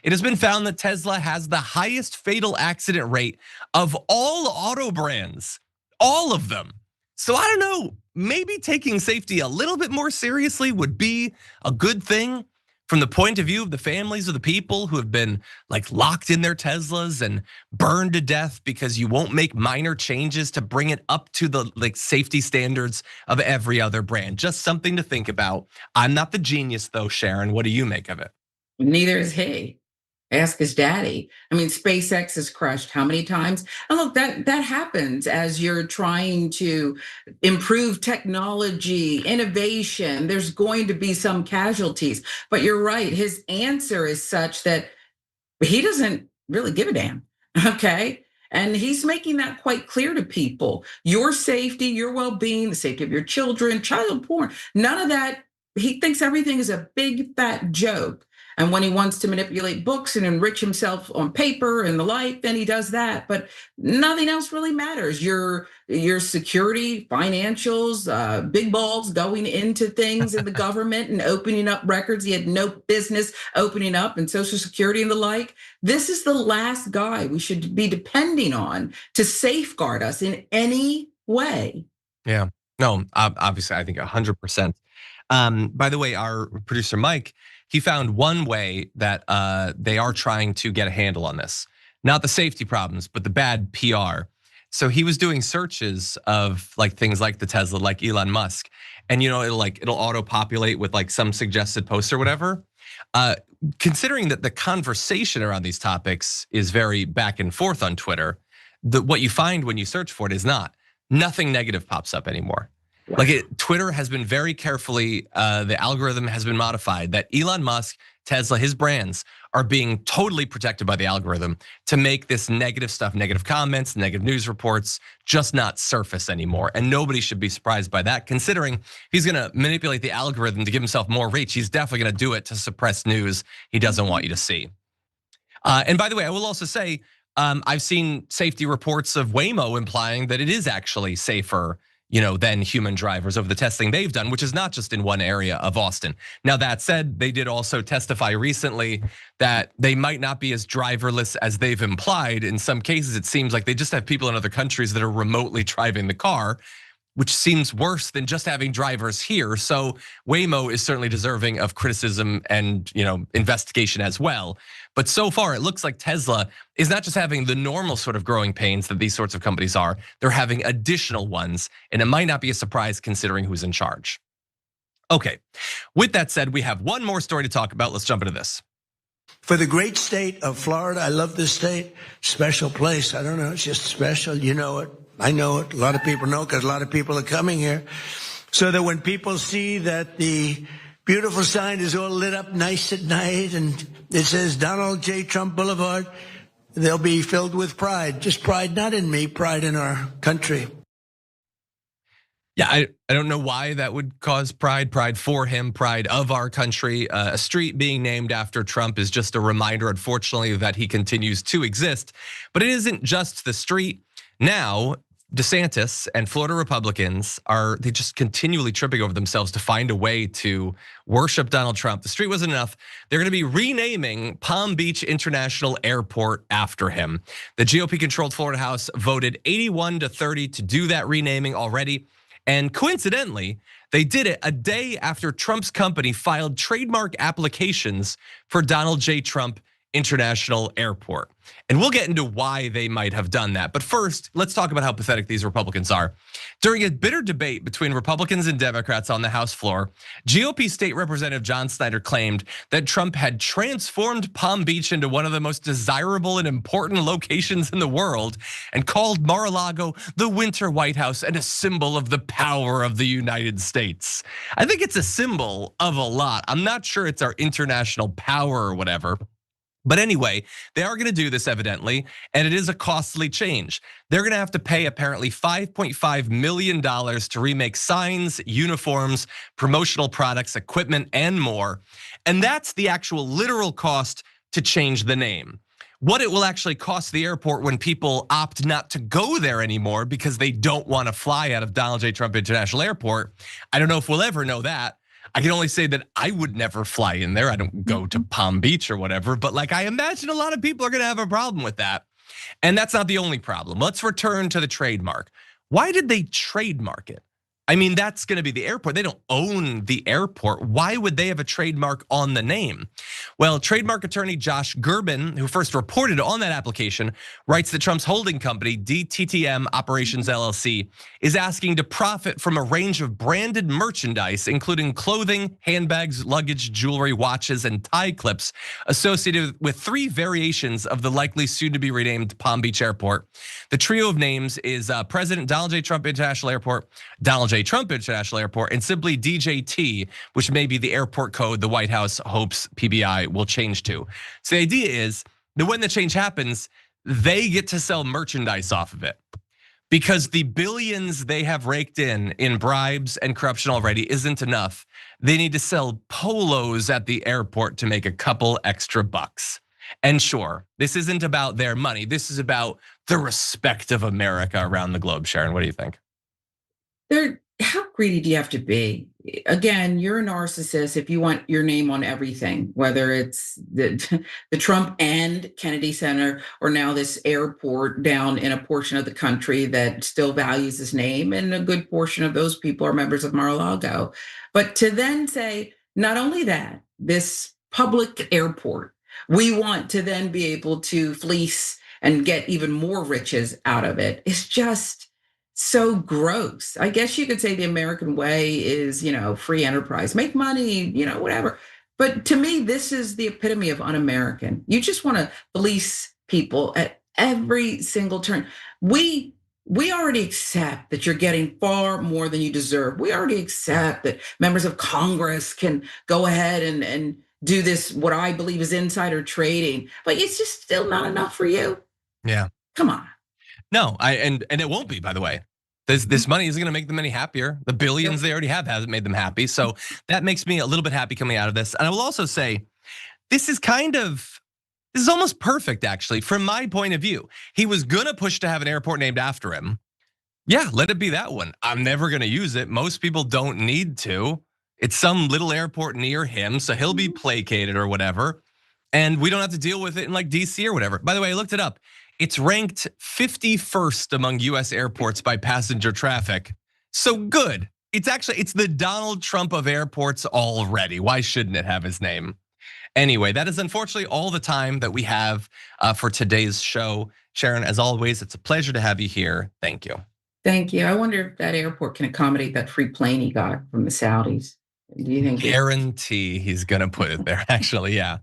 it has been found that Tesla has the highest fatal accident rate of all auto brands, all of them. So I don't know, maybe taking safety a little bit more seriously would be a good thing from the point of view of the families of the people who have been locked in their Teslas and burned to death because you won't make minor changes to bring it up to the safety standards of every other brand. Just something to think about. I'm not the genius though, Sharon. What do you make of it? Neither is he. Ask his daddy. I mean, SpaceX has crashed how many times? And look, that happens as you're trying to improve technology, innovation. There's going to be some casualties. But you're right, his answer is such that he doesn't really give a damn, okay? And he's making that quite clear to people. Your safety, your well-being, the safety of your children, child porn, none of that. He thinks everything is a big fat joke. And when he wants to manipulate books and enrich himself on paper and the like, then he does that. But nothing else really matters. Your security, financials, big balls going into things in the government and opening up records he had no business opening up, and Social Security and the like. This is the last guy we should be depending on to safeguard us in any way. Yeah, no, obviously, I think 100%. By the way, our producer Mike, he found one way that they are trying to get a handle on this. Not the safety problems, but the bad PR. So he was doing searches of like things like the Tesla, like Elon Musk, and it'll auto-populate with like some suggested post or whatever. Considering that the conversation around these topics is very back and forth on Twitter, what you find when you search for it is nothing negative pops up anymore. Twitter has been very carefully, the algorithm has been modified that Elon Musk, Tesla, his brands are being totally protected by the algorithm to make this negative stuff, negative comments, negative news reports, just not surface anymore. And nobody should be surprised by that, considering he's gonna manipulate the algorithm to give himself more reach. He's definitely gonna do it to suppress news he doesn't want you to see. And by the way, I will also say, I've seen safety reports of Waymo implying that it is actually safer than human drivers over the testing they've done, which is not just in one area of Austin. Now that said, they did also testify recently that they might not be as driverless as they've implied. In some cases, it seems like they just have people in other countries that are remotely driving the car, which seems worse than just having drivers here. So Waymo is certainly deserving of criticism and investigation as well. But so far, it looks like Tesla is not just having the normal sort of growing pains that these sorts of companies are, they're having additional ones, and it might not be a surprise considering who's in charge. Okay, with that said, we have one more story to talk about. Let's jump into this. For the great state of Florida, I love this state, special place. I don't know, it's just special, you know it. I know it, a lot of people know because a lot of people are coming here. So that when people see that the beautiful sign is all lit up nice at night and it says Donald J. Trump Boulevard, they'll be filled with pride. Just pride, not in me, pride in our country. Yeah, I don't know why that would cause pride for him, pride of our country. A street being named after Trump is just a reminder, unfortunately, that he continues to exist. But it isn't just the street. Now, DeSantis and Florida Republicans they just continually tripping over themselves to find a way to worship Donald Trump. The street wasn't enough. They're gonna be renaming Palm Beach International Airport after him. The GOP-controlled Florida House voted 81-30 to do that renaming already. And coincidentally, they did it a day after Trump's company filed trademark applications for Donald J. Trump International Airport. And we'll get into why they might have done that. But first, let's talk about how pathetic these Republicans are. During a bitter debate between Republicans and Democrats on the House floor, GOP State Representative John Snyder claimed that Trump had transformed Palm Beach into one of the most desirable and important locations in the world and called Mar-a-Lago the Winter White House and a symbol of the power of the United States. I think it's a symbol of a lot. I'm not sure it's our international power or whatever. But anyway, they are gonna do this evidently, and it is a costly change. They're gonna have to pay apparently $5.5 million to remake signs, uniforms, promotional products, equipment, and more. And that's the actual literal cost to change the name. What it will actually cost the airport when people opt not to go there anymore because they don't wanna fly out of Donald J. Trump International Airport, I don't know if we'll ever know that. I can only say that I would never fly in there. I don't go to Palm Beach or whatever, but I imagine a lot of people are gonna have a problem with that. And that's not the only problem. Let's return to the trademark. Why did they trademark it? I mean, that's gonna be the airport. They don't own the airport. Why would they have a trademark on the name? Well, trademark attorney Josh Gerben, who first reported on that application, writes that Trump's holding company, DTTM Operations LLC, is asking to profit from a range of branded merchandise, including clothing, handbags, luggage, jewelry, watches, and tie clips associated with 3 variations of the likely soon to be renamed Palm Beach Airport. The trio of names is President Donald J. Trump International Airport, Donald J. Trump International Airport, and simply DJT, which may be the airport code the White House hopes PBI will change to. So the idea is that when the change happens, they get to sell merchandise off of it. Because the billions they have raked in bribes and corruption already isn't enough. They need to sell polos at the airport to make a couple extra bucks. And sure, this isn't about their money. This is about the respect of America around the globe. Sharon, what do you think? How greedy do you have to be? Again, you're a narcissist if you want your name on everything, whether it's the Trump and Kennedy Center, or now this airport down in a portion of the country that still values his name, and a good portion of those people are members of Mar-a-Lago. But to then say, not only that, this public airport, we want to then be able to fleece and get even more riches out of it. It's just so gross. I guess you could say the American way is, free enterprise, make money, whatever. But to me, this is the epitome of un-American. You just want to police people at every single turn. We already accept that you're getting far more than you deserve. We already accept that members of Congress can go ahead and do this, what I believe is insider trading, but it's just still not enough for you. Yeah. Come on. No, and it won't be, by the way. This money isn't gonna make them any happier. The billions they already have hasn't made them happy. So that makes me a little bit happy coming out of this. And I will also say, this is almost perfect, actually, from my point of view. He was gonna push to have an airport named after him. Yeah, let it be that one. I'm never gonna use it. Most people don't need to. It's some little airport near him, so he'll be placated or whatever. And we don't have to deal with it in like DC or whatever. By the way, I looked it up. It's ranked 51st among US airports by passenger traffic. So good. It's the Donald Trump of airports already. Why shouldn't it have his name? Anyway, that is unfortunately all the time that we have for today's show. Sharon, as always, it's a pleasure to have you here. Thank you. Thank you. I wonder if that airport can accommodate that free plane he got from the Saudis. Do you think? Guarantee he's gonna put it there, actually, yeah.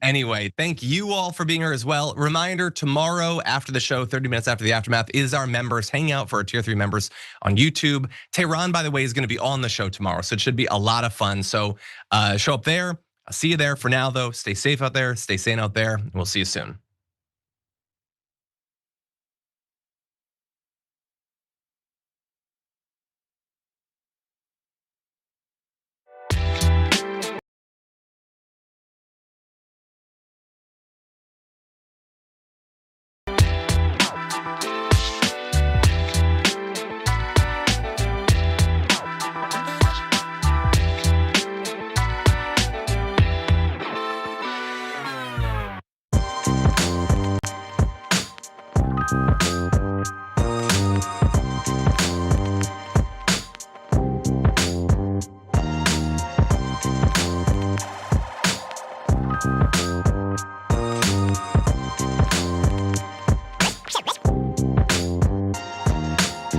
Anyway, thank you all for being here as well. Reminder, tomorrow after the show, 30 minutes after the aftermath, is our members hanging out for our tier 3 members on YouTube. Tehran, by the way, is gonna be on the show tomorrow, so it should be a lot of fun. So show up there. I'll see you there. For now, though, stay safe out there, stay sane out there, and we'll see you soon.